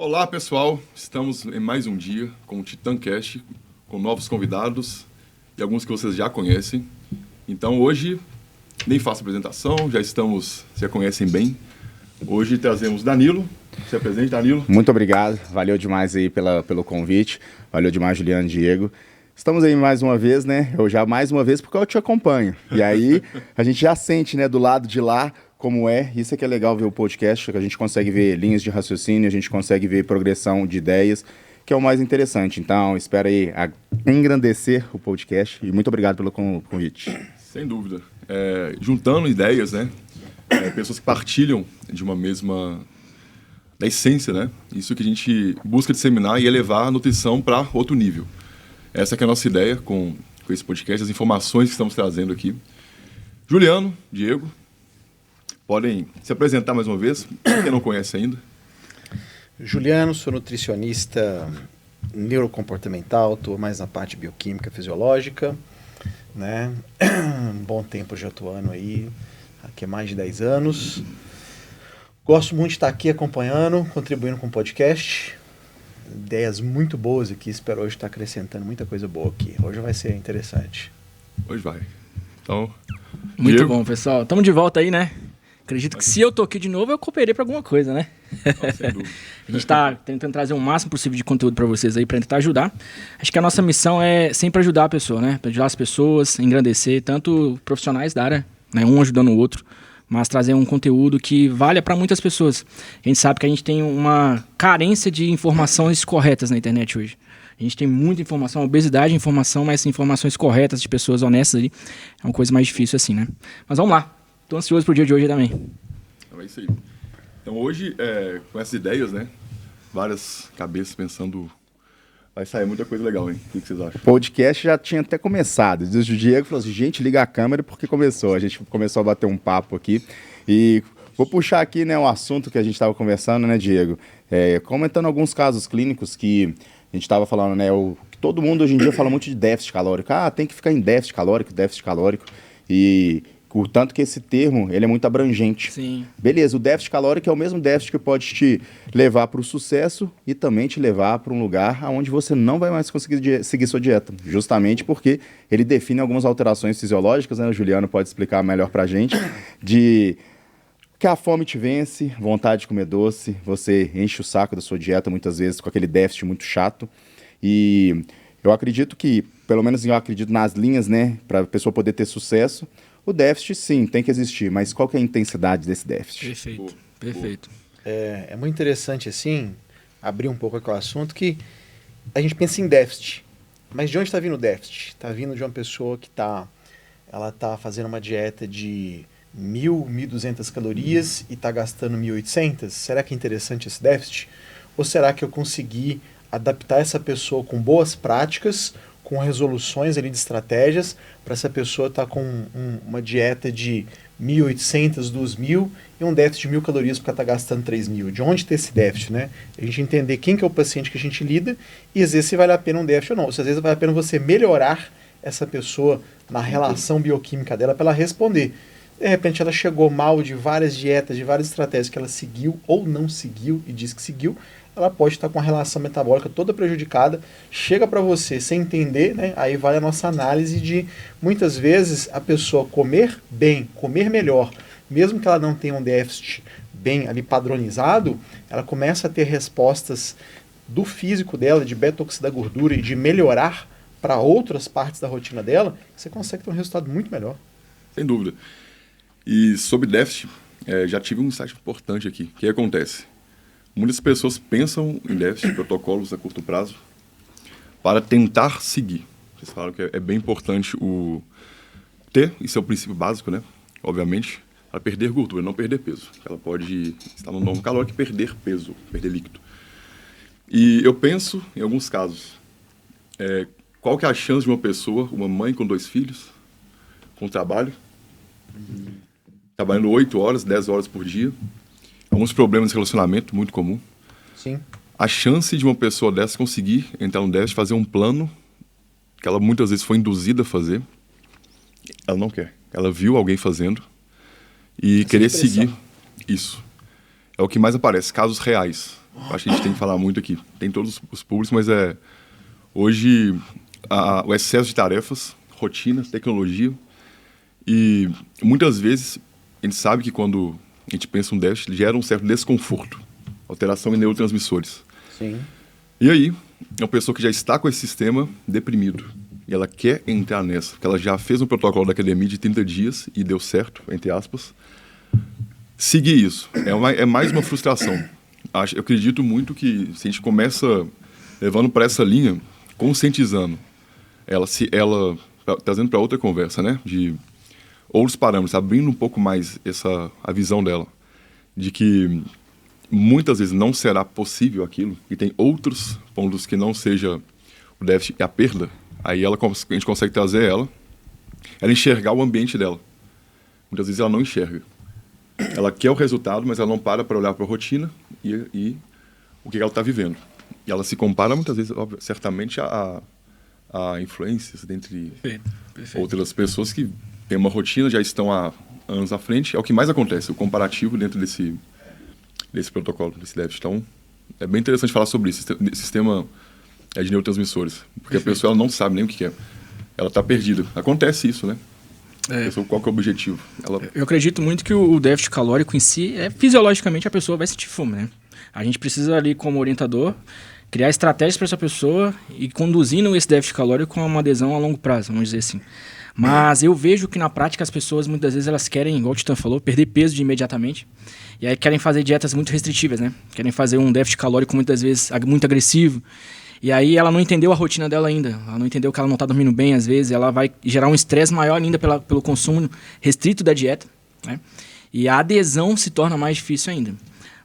Olá, pessoal. Estamos em mais um dia com o TitãCast, com novos convidados e alguns que vocês já conhecem. Então, hoje, nem faço apresentação, já conhecem bem. Hoje trazemos Danilo. Se apresente, Danilo. Muito obrigado. Valeu demais aí pelo convite. Valeu demais, Juliano e Diego. Estamos aí mais uma vez, né? Eu já mais uma vez porque eu te acompanho. E aí, a gente já sente, né, do lado de lá como é. Isso é que é legal ver o podcast, que a gente consegue ver linhas de raciocínio, a gente consegue ver progressão de ideias, que é o mais interessante. Então, espero aí engrandecer o podcast e muito obrigado pelo convite. Sem dúvida. Juntando ideias, né? Pessoas que partilham de uma mesma... da essência, né? Isso que a gente busca disseminar e elevar a nutrição para outro nível. Essa que é a nossa ideia com esse podcast, as informações que estamos trazendo aqui. Juliano, Diego, podem se apresentar mais uma vez, para quem não conhece ainda. Juliano, sou nutricionista neurocomportamental, estou mais na parte bioquímica, fisiológica, né? Um bom tempo já atuando aí, aqui há mais de 10 anos. Gosto muito de estar aqui acompanhando, contribuindo com o podcast. Ideias muito boas aqui, espero hoje estar acrescentando muita coisa boa aqui. Hoje vai ser interessante. Hoje vai. Então, muito Diego. bom, pessoal. Estamos de volta aí, né? Acredito que se eu tô aqui de novo, eu cooperei para alguma coisa, né? Sem dúvida. A gente está tentando trazer o máximo possível de conteúdo para vocês aí, para tentar ajudar. Acho que a nossa missão é sempre ajudar a pessoa, né? Para ajudar as pessoas, engrandecer, tanto profissionais da área, né? Um ajudando o outro, mas trazer um conteúdo que valha para muitas pessoas. A gente sabe que a gente tem uma carência de informações corretas na internet hoje. A gente tem muita informação, obesidade de informação, mas informações corretas de pessoas honestas ali é uma coisa mais difícil assim, né? Mas vamos lá. Estou ansioso pro dia de hoje também. É isso aí. Então hoje, com essas ideias, né? Várias cabeças pensando... Vai sair muita coisa legal, hein? O que vocês acham? O podcast já tinha até começado. O Diego falou assim, gente, liga a câmera porque começou. A gente começou a bater um papo aqui. E vou puxar aqui, né, um assunto que a gente estava conversando, né, Diego? Comentando alguns casos clínicos que a gente estava falando, né? Que todo mundo hoje em dia fala muito de déficit calórico. Ah, tem que ficar em déficit calórico. E... o tanto que esse termo ele é muito abrangente. Sim. Beleza, o déficit calórico é o mesmo déficit que pode te levar para o sucesso e também te levar para um lugar onde você não vai mais conseguir seguir sua dieta. Justamente porque ele define algumas alterações fisiológicas, né? O Juliano pode explicar melhor para a gente, de que a fome te vence, vontade de comer doce, você enche o saco da sua dieta muitas vezes com aquele déficit muito chato. E eu acredito que, pelo menos eu acredito nas linhas, né, para a pessoa poder ter sucesso, o déficit, sim, tem que existir, mas qual que é a intensidade desse déficit? Perfeito. É muito interessante, assim, abrir um pouco aqui o assunto, que a gente pensa em déficit. Mas de onde está vindo o déficit? Está vindo de uma pessoa que ela tá fazendo uma dieta de 1.200 calorias e está gastando 1.800? Será que é interessante esse déficit? Ou será que eu consegui adaptar essa pessoa com boas práticas, com resoluções ali de estratégias, para essa pessoa estar com uma dieta de 1.800, 2.000 e um déficit de 1.000 calorias porque ela está gastando 3.000. De onde ter esse déficit, né? A gente entender quem que é o paciente que a gente lida e às vezes se vale a pena um déficit ou não. Ou se às vezes vale a pena você melhorar essa pessoa na relação bioquímica dela para ela responder. De repente ela chegou mal de várias dietas, de várias estratégias que ela seguiu ou não seguiu e diz que seguiu, ela pode estar com a relação metabólica toda prejudicada, chega para você sem entender, né? Aí vai a nossa análise de, muitas vezes, a pessoa comer bem, comer melhor, mesmo que ela não tenha um déficit bem ali padronizado, ela começa a ter respostas do físico dela, de beta-oxidar gordura e de melhorar para outras partes da rotina dela, você consegue ter um resultado muito melhor. Sem dúvida. E sobre déficit, já tive um insight importante aqui. O que acontece? Muitas pessoas pensam em déficit, protocolos a curto prazo, para tentar seguir. Vocês falaram que é bem importante ter, isso é o princípio básico, né? Obviamente, para perder gordura, não perder peso. Ela pode estar no normo calórico e perder peso, perder líquido. E eu penso, em alguns casos, qual que é a chance de uma pessoa, uma mãe com 2 filhos, com trabalho, trabalhando 8 horas, 10 horas por dia, alguns problemas de relacionamento, muito comum. Sim. A chance de uma pessoa dessa conseguir entrar no déficit, fazer um plano que ela muitas vezes foi induzida a fazer, ela não quer. Ela viu alguém fazendo e querer seguir isso. É o que mais aparece, casos reais. acho que a gente tem que falar muito aqui. Tem todos os públicos, mas hoje o excesso de tarefas, rotina, tecnologia, e muitas vezes a gente sabe que quando a gente pensa em um déficit, gera um certo desconforto, alteração em neurotransmissores. Sim. E aí, é uma pessoa que já está com esse sistema deprimido, e ela quer entrar nessa, porque ela já fez um protocolo da academia de 30 dias e deu certo, entre aspas. Seguir isso é mais uma frustração. Eu acredito muito que se a gente começa levando para essa linha, conscientizando, trazendo para outra conversa, né, de outros parâmetros, abrindo um pouco mais a visão dela, de que muitas vezes não será possível aquilo, e tem outros pontos que não seja o déficit e a perda, aí a gente consegue trazer ela enxergar o ambiente dela. Muitas vezes ela não enxerga. Ela quer o resultado, mas ela não para olhar para a rotina e o que ela está vivendo. E ela se compara muitas vezes, certamente, a influências dentre outras pessoas que têm uma rotina, já estão há anos à frente. É o que mais acontece, o comparativo dentro desse protocolo, desse déficit. Então, é bem interessante falar sobre isso, sistema de neurotransmissores, porque a pessoa ela não sabe nem o que é. Ela está perdida. Acontece isso, né? Qual que é o objetivo? Eu acredito muito que o déficit calórico em si, fisiologicamente a pessoa vai sentir fome, né? A gente precisa ali, como orientador, criar estratégias para essa pessoa e conduzindo esse déficit calórico com uma adesão a longo prazo, vamos dizer assim. Mas eu vejo que na prática as pessoas muitas vezes elas querem, igual o Titã falou, perder peso de imediatamente. E aí querem fazer dietas muito restritivas, né? Querem fazer um déficit calórico muitas vezes muito agressivo. E aí ela não entendeu a rotina dela ainda. Ela não entendeu que ela não está dormindo bem às vezes. Ela vai gerar um estresse maior ainda pelo consumo restrito da dieta, né? E a adesão se torna mais difícil ainda.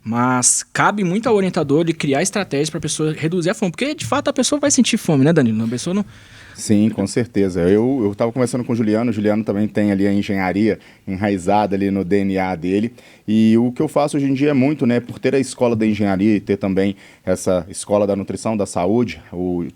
Mas cabe muito ao orientador ele criar estratégias para a pessoa reduzir a fome. Porque, de fato, a pessoa vai sentir fome, né, Danilo? A pessoa não... Sim, com certeza. Eu estava conversando com o Juliano também tem ali a engenharia enraizada ali no DNA dele, e o que eu faço hoje em dia é muito, né, por ter a escola da engenharia e ter também essa escola da nutrição, da saúde, o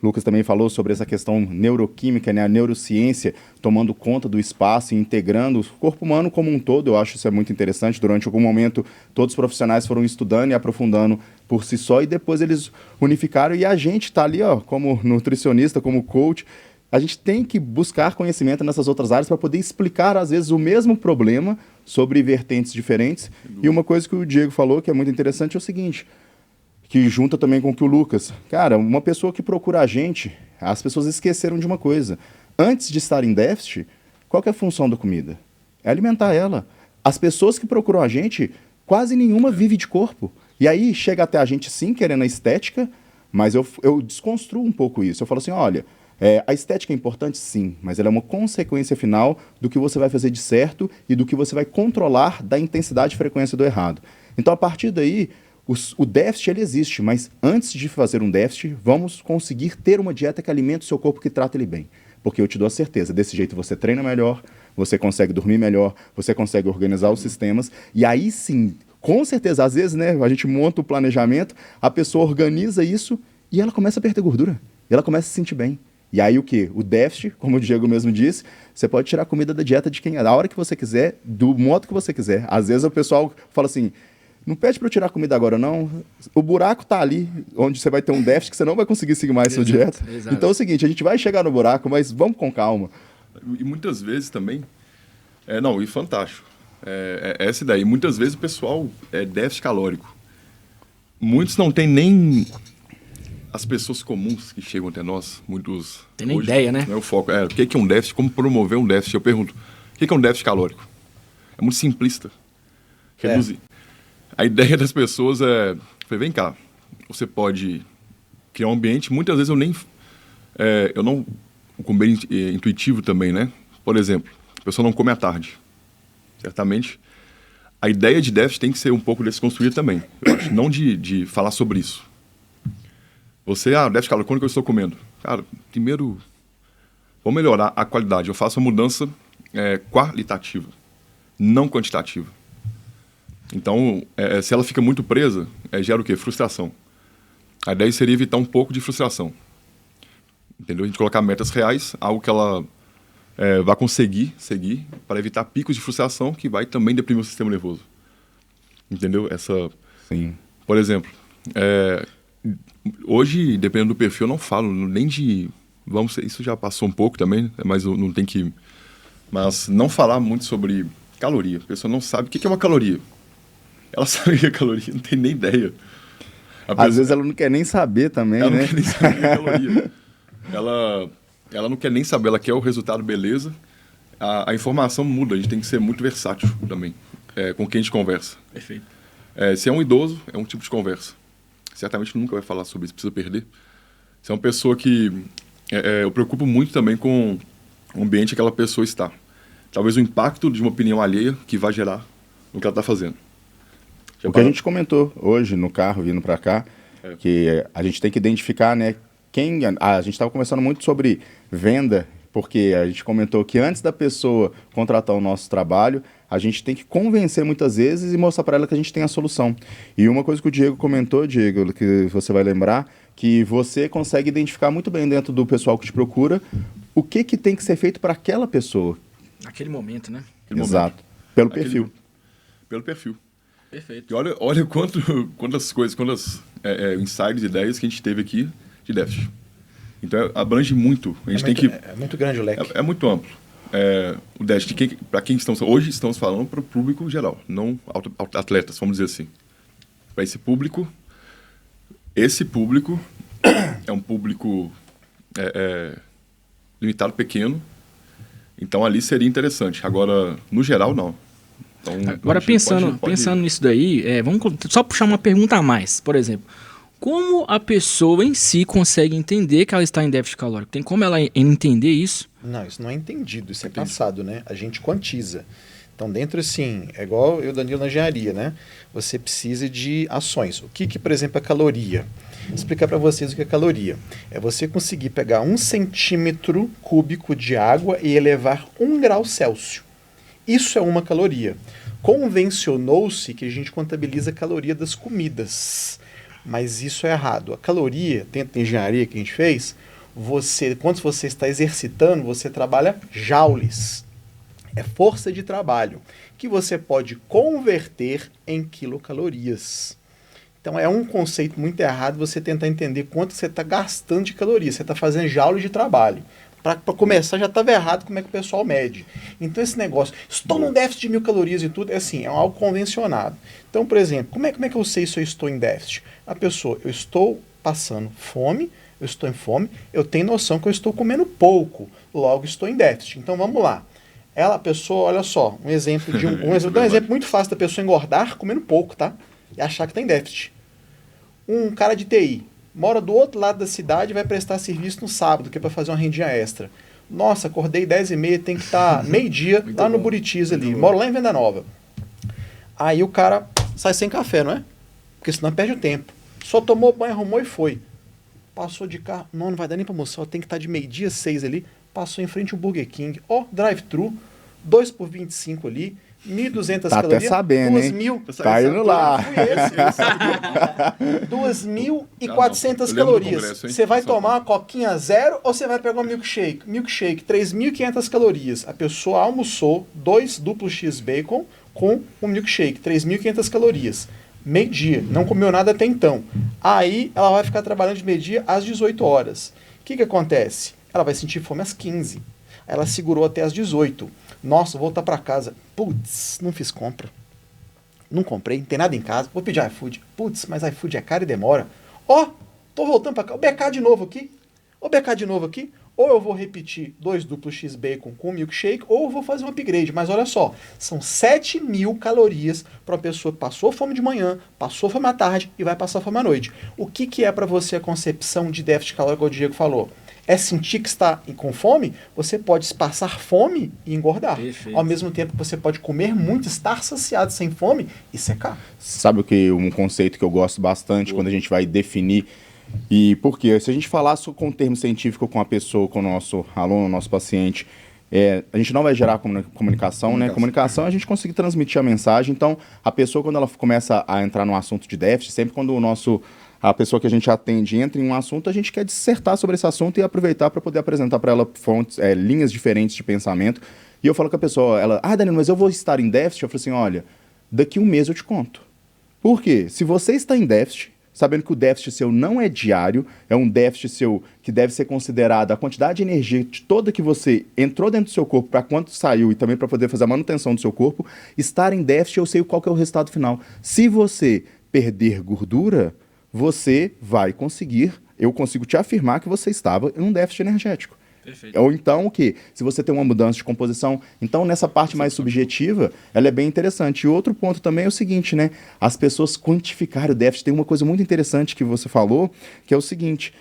Lucas também falou sobre essa questão neuroquímica, né, a neurociência tomando conta do espaço e integrando o corpo humano como um todo. Eu acho isso muito interessante. Durante algum momento, todos os profissionais foram estudando e aprofundando por si só, e depois eles unificaram, e a gente está ali, ó, como nutricionista, como coach, a gente tem que buscar conhecimento nessas outras áreas para poder explicar, às vezes, o mesmo problema sobre vertentes diferentes. E uma coisa que o Diego falou, que é muito interessante, é o seguinte, que junta também com o que o Lucas... Cara, uma pessoa que procura a gente, as pessoas esqueceram de uma coisa. Antes de estar em déficit, qual que é a função da comida? É alimentar ela. As pessoas que procuram a gente, quase nenhuma vive de corpo. E aí chega até a gente, sim, querendo a estética, mas eu desconstruo um pouco isso. Eu falo assim, olha, a estética é importante, sim, mas ela é uma consequência final do que você vai fazer de certo e do que você vai controlar da intensidade e frequência do errado. Então, a partir daí, o déficit ele existe, mas antes de fazer um déficit, vamos conseguir ter uma dieta que alimente o seu corpo, que trata ele bem. Porque eu te dou a certeza, desse jeito você treina melhor, você consegue dormir melhor, você consegue organizar os sistemas, e aí sim... Com certeza, às vezes, né, a gente monta o planejamento, a pessoa organiza isso e ela começa a perder gordura. E ela começa a se sentir bem. E aí o quê? O déficit, como o Diego mesmo disse, você pode tirar a comida da dieta de quem é, da hora que você quiser, do modo que você quiser. Às vezes o pessoal fala assim, não pede para eu tirar a comida agora não, o buraco tá ali, onde você vai ter um déficit que você não vai conseguir seguir mais sua dieta. Exato. Então é o seguinte, a gente vai chegar no buraco, mas vamos com calma. E muitas vezes também, e fantástico. Essa ideia. Muitas vezes o pessoal é déficit calórico. Muitos não têm nem... As pessoas comuns que chegam até nós, muitos... Tem nem ideia, né? Não é o foco. O que é um déficit? Como promover um déficit? Eu pergunto, o que é um déficit calórico? É muito simplista. Reduzir. A ideia das pessoas vem cá, você pode criar um ambiente... Muitas vezes eu não... O comer intuitivo também, né? Por exemplo, a pessoa não come à tarde. Certamente, a ideia de déficit tem que ser um pouco desconstruída também. Eu acho, não de falar sobre isso. Você, déficit calórico, quando que eu estou comendo? Cara, primeiro, vou melhorar a qualidade. Eu faço uma mudança qualitativa, não quantitativa. Então, se ela fica muito presa, gera o quê? Frustração. A ideia seria evitar um pouco de frustração. Entendeu? A gente colocar metas reais, algo que ela... vai conseguir seguir para evitar picos de frustração que vai também deprimir o sistema nervoso. Entendeu? Sim. Por exemplo, Hoje, dependendo do perfil, eu não falo nem de... isso já passou um pouco também, mas não tem que... Mas não falar muito sobre caloria. A pessoa não sabe o que é uma caloria. Ela sabe o que é caloria, não tem nem ideia. Às vezes ela não quer nem saber também, ela né? Não quer nem saber o que é caloria. Ela não quer nem saber, ela quer o resultado, beleza. A informação muda, a gente tem que ser muito versátil também, com quem a gente conversa. Perfeito. Se é um idoso, é um tipo de conversa. Certamente nunca vai falar sobre isso, precisa perder. Se é uma pessoa que... eu preocupo muito também com o ambiente que aquela pessoa está. Talvez o impacto de uma opinião alheia que vai gerar no que ela está fazendo. O que a gente comentou hoje no carro, vindo para cá, que a gente tem que identificar, né, quem... a gente estava conversando muito sobre venda, porque a gente comentou que antes da pessoa contratar o nosso trabalho, a gente tem que convencer muitas vezes e mostrar para ela que a gente tem a solução. E uma coisa que o Diego comentou, Diego, que você vai lembrar, que você consegue identificar muito bem dentro do pessoal que te procura o que tem que ser feito para aquela pessoa. Naquele momento, né? Exato. Pelo perfil. Pelo perfil. Perfeito. E olha quantas coisas, quantas insights, ideias que a gente teve aqui de déficit. Então, abrange muito. A gente tem que... É muito grande o leque. É muito amplo. O déficit, para quem hoje estamos falando para o público geral, não atletas, vamos dizer assim. Para esse público é um público limitado, pequeno. Então, ali seria interessante. Agora, no geral, não. Então, agora, pensando nisso daí, vamos só puxar uma pergunta a mais. Por exemplo, como a pessoa em si consegue entender que ela está em déficit calórico? Tem como ela entender isso? Não, isso não é entendido, isso é passado, né? A gente quantiza. Então, dentro, assim, é igual eu, Danilo, na engenharia, né? Você precisa de ações. O que por exemplo, é caloria? Vou explicar para vocês o que é caloria. É você conseguir pegar 1 centímetro cúbico de água e elevar 1 grau Celsius. Isso é uma caloria. Convencionou-se que a gente contabiliza a caloria das comidas, mas isso é errado. A caloria, dentro da engenharia que a gente fez, quando você está exercitando, você trabalha joules. É força de trabalho, que você pode converter em quilocalorias. Então é um conceito muito errado você tentar entender quanto você está gastando de calorias. Você está fazendo joules de trabalho. Para começar, já estava errado como é que o pessoal mede. Então esse negócio, estou num déficit de 1000 calorias e tudo, é algo convencionado. Então, por exemplo, como é que eu sei se eu estou em déficit? A pessoa, eu estou passando fome, eu estou em fome, eu tenho noção que eu estou comendo pouco, logo estou em déficit. Então vamos lá. A pessoa, olha só, um exemplo muito fácil da pessoa engordar comendo pouco, tá? E achar que está em déficit. Um cara de TI, mora do outro lado da cidade e vai prestar serviço no sábado, que é para fazer uma rendinha extra. Nossa, acordei 10h30, tem que estar meio-dia lá no Buritis ali. Moro lá em Venda Nova. Aí o cara sai sem café, não é? Porque senão perde o tempo. Só tomou banho, arrumou e foi. Passou de carro. Não vai dar nem para almoçar, tem que estar de meio-dia 6 ali. Passou em frente ao Burger King. Drive-thru, 2 por 25 ali. 1.200 tá calorias. Até sabendo, 2.000. Tá indo lá. 2.400 calorias. Você vai tomar uma coquinha zero ou você vai pegar um milkshake? Milkshake, 3.500 calorias. A pessoa almoçou 2 duplos X bacon com um milkshake, 3.500 calorias. Meio-dia, não comeu nada até então. Aí ela vai ficar trabalhando de meio-dia às 18 horas. O que acontece? Ela vai sentir fome às 15. Ela segurou até às 18. Nossa, vou voltar para casa. Putz, não fiz compra. Não comprei, não tem nada em casa. Vou pedir iFood. Putz, mas iFood é caro e demora. Tô voltando para cá. O BK de novo aqui. Ou eu vou repetir 2 duplos X bacon com milkshake, ou eu vou fazer um upgrade. Mas olha só, são 7.000 calorias para uma pessoa que passou fome de manhã, passou fome à tarde e vai passar fome à noite. O que é para você a concepção de déficit calórico, como o Diego falou? É sentir que está com fome? Você pode passar fome e engordar. Perfeito. Ao mesmo tempo que você pode comer muito, estar saciado sem fome e secar. Sabe um conceito que eu gosto bastante quando a gente vai definir? E por quê? Se a gente falar com um termo científico com a pessoa, com o nosso aluno, nosso paciente, a gente não vai gerar comunicação, né? Comunicação é a gente conseguir transmitir a mensagem. Então, a pessoa, quando ela começa a entrar no assunto de déficit, sempre quando a pessoa que a gente atende entra em um assunto, a gente quer dissertar sobre esse assunto e aproveitar para poder apresentar para ela fontes, linhas diferentes de pensamento. E eu falo com a pessoa, Danilo, mas eu vou estar em déficit? Eu falo assim, olha, daqui 1 mês eu te conto. Por quê? Se você está em déficit, sabendo que o déficit seu não é diário, é um déficit seu que deve ser considerado a quantidade de energia toda que você entrou dentro do seu corpo para quanto saiu e também para poder fazer a manutenção do seu corpo. Estar em déficit, eu sei qual que é o resultado final. Se você perder gordura, você vai conseguir, eu consigo te afirmar que você estava em um déficit energético. Perfeito. Ou então o quê? Se você tem uma mudança de composição. Então, nessa parte mais subjetiva, ela é bem interessante. E outro ponto também é o seguinte, né? As pessoas quantificarem o déficit. Tem uma coisa muito interessante que você falou, que é o seguinte,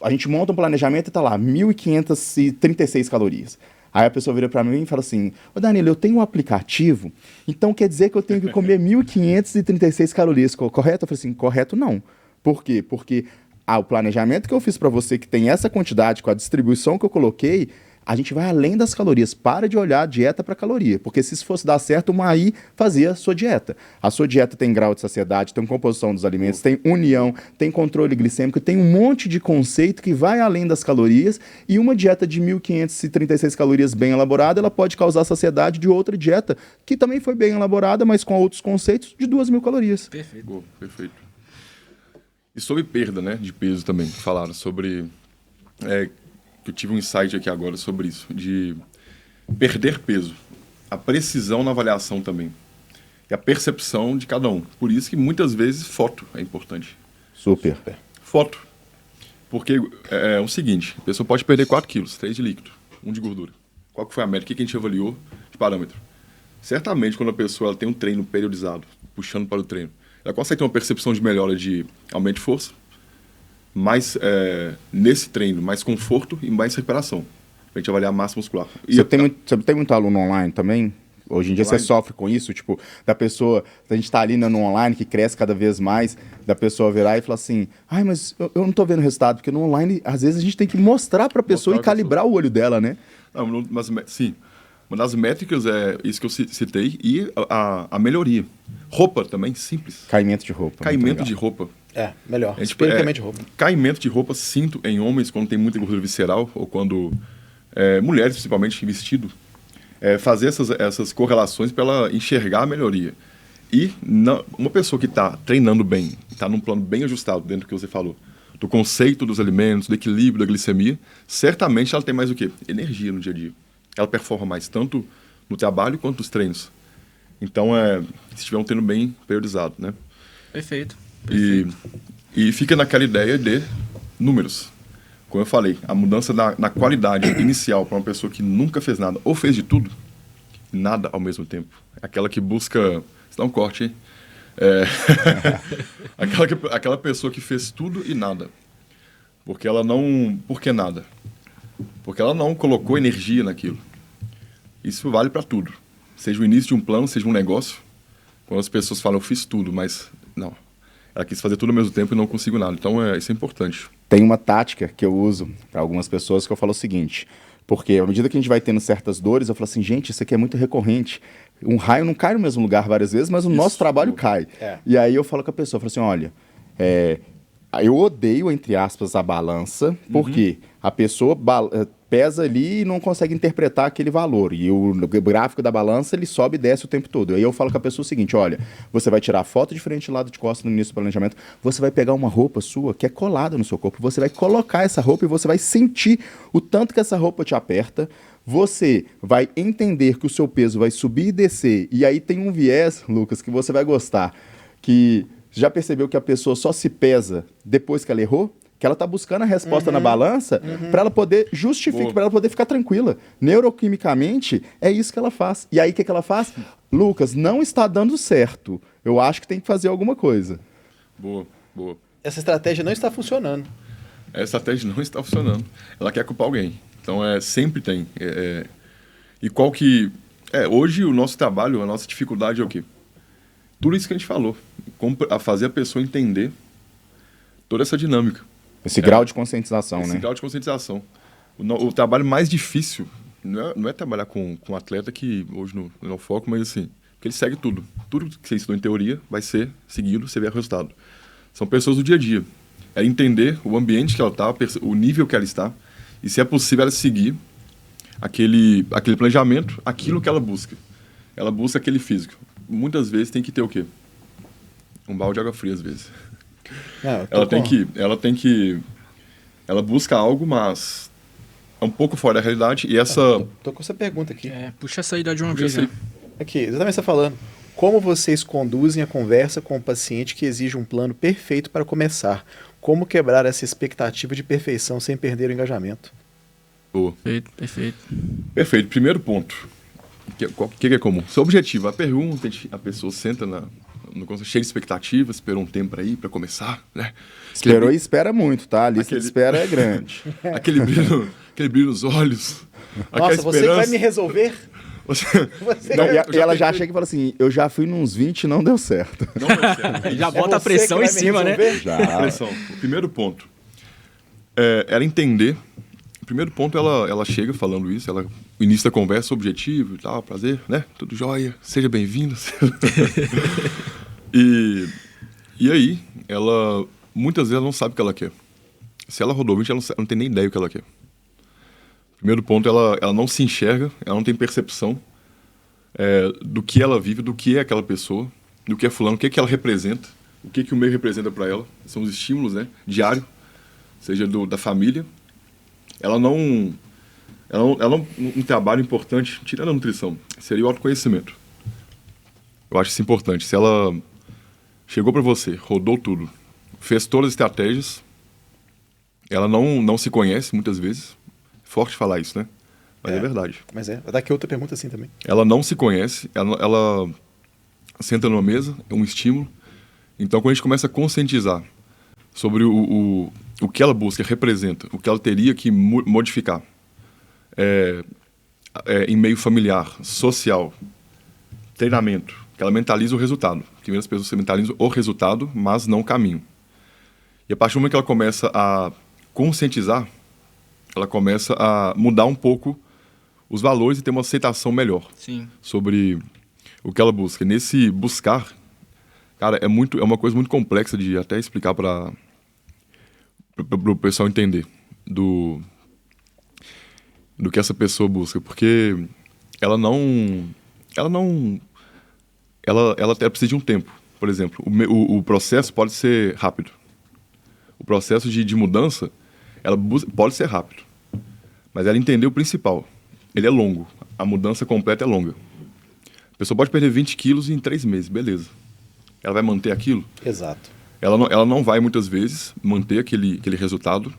a gente monta um planejamento e tá lá, 1.536 calorias. Aí a pessoa vira para mim e fala assim, ô Danilo, eu tenho um aplicativo, então quer dizer que eu tenho que comer 1.536 calorias, correto? Eu falei assim, correto não. Por quê? Porque o planejamento que eu fiz para você, que tem essa quantidade, com a distribuição que eu coloquei, a gente vai além das calorias. Para de olhar a dieta para caloria, porque se isso fosse dar certo, uma aí fazia a sua dieta. A sua dieta tem grau de saciedade, tem composição dos alimentos, tem união, tem controle glicêmico, tem um monte de conceito que vai além das calorias, e uma dieta de 1.536 calorias bem elaborada, ela pode causar saciedade de outra dieta, que também foi bem elaborada, mas com outros conceitos, de 2.000 calorias. Perfeito. Boa, perfeito. E sobre perda, né, de peso também, falaram sobre... que eu tive um insight aqui agora sobre isso, de perder peso. A precisão na avaliação também. E a percepção de cada um. Por isso que muitas vezes foto é importante. Super. Foto. Porque é o seguinte, a pessoa pode perder 4 quilos, 3 de líquido, 1 de gordura. Qual que foi a métrica? O que a gente avaliou de parâmetro? Certamente, quando a pessoa ela tem um treino periodizado, puxando para o treino, ela consegue ter uma percepção de melhora de aumento de força, mais nesse treino, mais conforto e mais recuperação, para a gente avaliar a massa muscular. Você tem muito aluno online também? Hoje em dia Online? você sofre com isso, tipo, da pessoa, a gente tá ali no online, que cresce cada vez mais, da pessoa virar e falar assim, ai, mas eu não tô vendo resultado, porque no online, às vezes, a gente tem que mostrar pra pessoa e calibrar o olho dela, né? Não, mas sim, uma das métricas é isso que eu citei e a melhoria. Roupa também, simples. Caimento de roupa. Caimento de roupa. Melhor. Especificamente roupa. Caimento de roupa, cinto em homens quando tem muita gordura visceral ou quando mulheres, principalmente, vestido. Fazer essas correlações para ela enxergar a melhoria. E uma pessoa que está treinando bem, está num plano bem ajustado dentro do que você falou, do conceito dos alimentos, do equilíbrio da glicemia, certamente ela tem mais o quê? Energia no dia a dia. Ela performa mais tanto no trabalho quanto nos treinos. Então, se tiver um treino bem periodizado, né? Perfeito. E fica naquela ideia de números. Como eu falei, a mudança na qualidade inicial para uma pessoa que nunca fez nada ou fez de tudo, nada ao mesmo tempo. Aquela que busca... Isso dá um corte, hein? Aquela pessoa que fez tudo e nada. Porque ela não... Por que nada? Porque ela não colocou energia naquilo. Isso vale para tudo. Seja o início de um plano, seja um negócio. Quando as pessoas falam, eu fiz tudo, mas não. Ela quis fazer tudo ao mesmo tempo e não consigo nada. Então, isso é importante. Tem uma tática que eu uso para algumas pessoas que eu falo o seguinte, porque à medida que a gente vai tendo certas dores, eu falo assim, gente, isso aqui é muito recorrente. Um raio não cai no mesmo lugar várias vezes, mas o nosso trabalho cai. E aí eu falo com a pessoa, eu falo assim, olha, eu odeio, entre aspas, a balança, porque a pessoa pesa ali e não consegue interpretar aquele valor. E o gráfico da balança, ele sobe e desce o tempo todo. Aí eu falo com a pessoa o seguinte, olha, você vai tirar a foto de frente e lado de costas no início do planejamento, você vai pegar uma roupa sua que é colada no seu corpo, você vai colocar essa roupa e você vai sentir o tanto que essa roupa te aperta, você vai entender que o seu peso vai subir e descer. E aí tem um viés, Lucas, que você vai gostar, que já percebeu que a pessoa só se pesa depois que ela errou? Que ela está buscando a resposta na balança para ela poder justificar, para ela poder ficar tranquila. Neuroquimicamente, é isso que ela faz. E aí, o que ela faz? Lucas, não está dando certo. Eu acho que tem que fazer alguma coisa. Boa. Essa estratégia não está funcionando. Essa estratégia não está funcionando. Ela quer culpar alguém. Então, sempre tem. E qual que... hoje, o nosso trabalho, a nossa dificuldade é o quê? Tudo isso que a gente falou. A fazer a pessoa entender toda essa dinâmica. Esse grau de conscientização, né? Esse grau de conscientização. O trabalho mais difícil não é trabalhar com um atleta que hoje não é o foco, mas assim, que ele segue tudo. Tudo que você ensinou em teoria vai ser seguido, você vê o resultado. São pessoas do dia a dia. É entender o ambiente que ela está, o nível que ela está, e se é possível ela seguir aquele planejamento, aquilo que ela busca. Ela busca aquele físico. Muitas vezes tem que ter o quê? um balde de água fria às vezes. Não, eu tô Ela busca algo, mas é um pouco fora da realidade. E essa. Tô com essa pergunta aqui. Puxa essa aí de uma Puxa vez, essa aí. né? Aqui, exatamente você está falando. Como vocês conduzem a conversa com o paciente que exige um plano perfeito para começar? Como quebrar essa expectativa de perfeição sem perder o engajamento? Boa. Perfeito. Perfeito. Primeiro ponto. O que é comum? Seu objetivo, a pergunta, a pessoa senta no consultório cheia de expectativas, esperou um tempo para ir, para começar, né? Esperou e espera muito, tá? A lista de aquele- espera é grande. aquele brilho nos olhos. aquela Nossa, você que vai me resolver? Você... Você Não, E, eu e ela já tentei- chega e fala assim, eu já fui nos 20 e não deu certo. Não vai ser. Já É bota a você pressão que em vai me cima, né? resolver? Já. Pressão. O primeiro ponto era entender. O primeiro ponto, ela chega falando isso, o início da conversa, objetivo e tal, prazer, né? Tudo jóia, seja bem-vindo. e aí, muitas vezes ela não sabe o que ela quer. Se ela rodou 20, ela não tem nem ideia do que ela quer. Primeiro ponto, ela não se enxerga, ela não tem percepção do que ela vive, do que é aquela pessoa, do que é fulano, o que ela representa, o que o meio representa para ela. São os estímulos, né? Diário, seja da família. Um trabalho importante, tirando a nutrição, seria o autoconhecimento. Eu acho isso importante. Se ela chegou para você, rodou tudo, fez todas as estratégias, ela não se conhece muitas vezes. Forte falar isso, né? Mas é verdade. Mas vai dar aqui outra pergunta assim também. Ela não se conhece, ela senta numa mesa, é um estímulo. Então, quando a gente começa a conscientizar sobre o que ela busca, representa, o que ela teria que modificar em meio familiar, social, treinamento, que ela mentaliza o resultado. Que as pessoas mentalizam o resultado, mas não o caminho. E a partir do momento que ela começa a conscientizar, ela começa a mudar um pouco os valores e ter uma aceitação melhor Sim. sobre o que ela busca. Nesse buscar, cara, é uma coisa muito complexa de até explicar para o pessoal entender do que essa pessoa busca, porque ela precisa de um tempo. Por exemplo, o processo pode ser rápido. O processo de mudança, pode ser rápido. Mas ela entender o principal. Ele é longo. A mudança completa é longa. A pessoa pode perder 20 quilos em 3 meses, beleza. Ela vai manter aquilo? Exato. Ela não vai, muitas vezes, manter aquele resultado.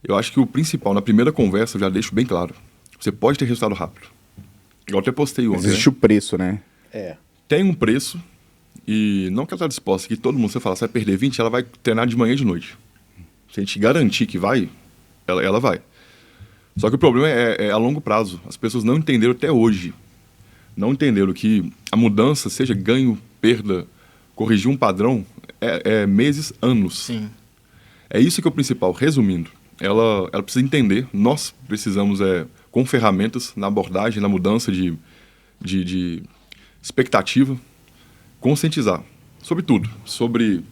Eu acho que o principal, na primeira conversa, eu já deixo bem claro. Você pode ter resultado rápido. Eu até postei ontem, né? Existe o preço, né? Tem um preço, e não que ela está disposta, que todo mundo, você fala, você vai perder 20, ela vai treinar de manhã e de noite. Se a gente garantir que vai, ela vai. Só que o problema é a longo prazo. As pessoas não entenderam até hoje. Não entenderam que a mudança, seja ganho, perda, corrigir um padrão, é meses, anos. Sim. É isso que é o principal. Resumindo, ela precisa entender, nós precisamos, com ferramentas na abordagem, na mudança de expectativa, conscientizar sobre tudo, sobre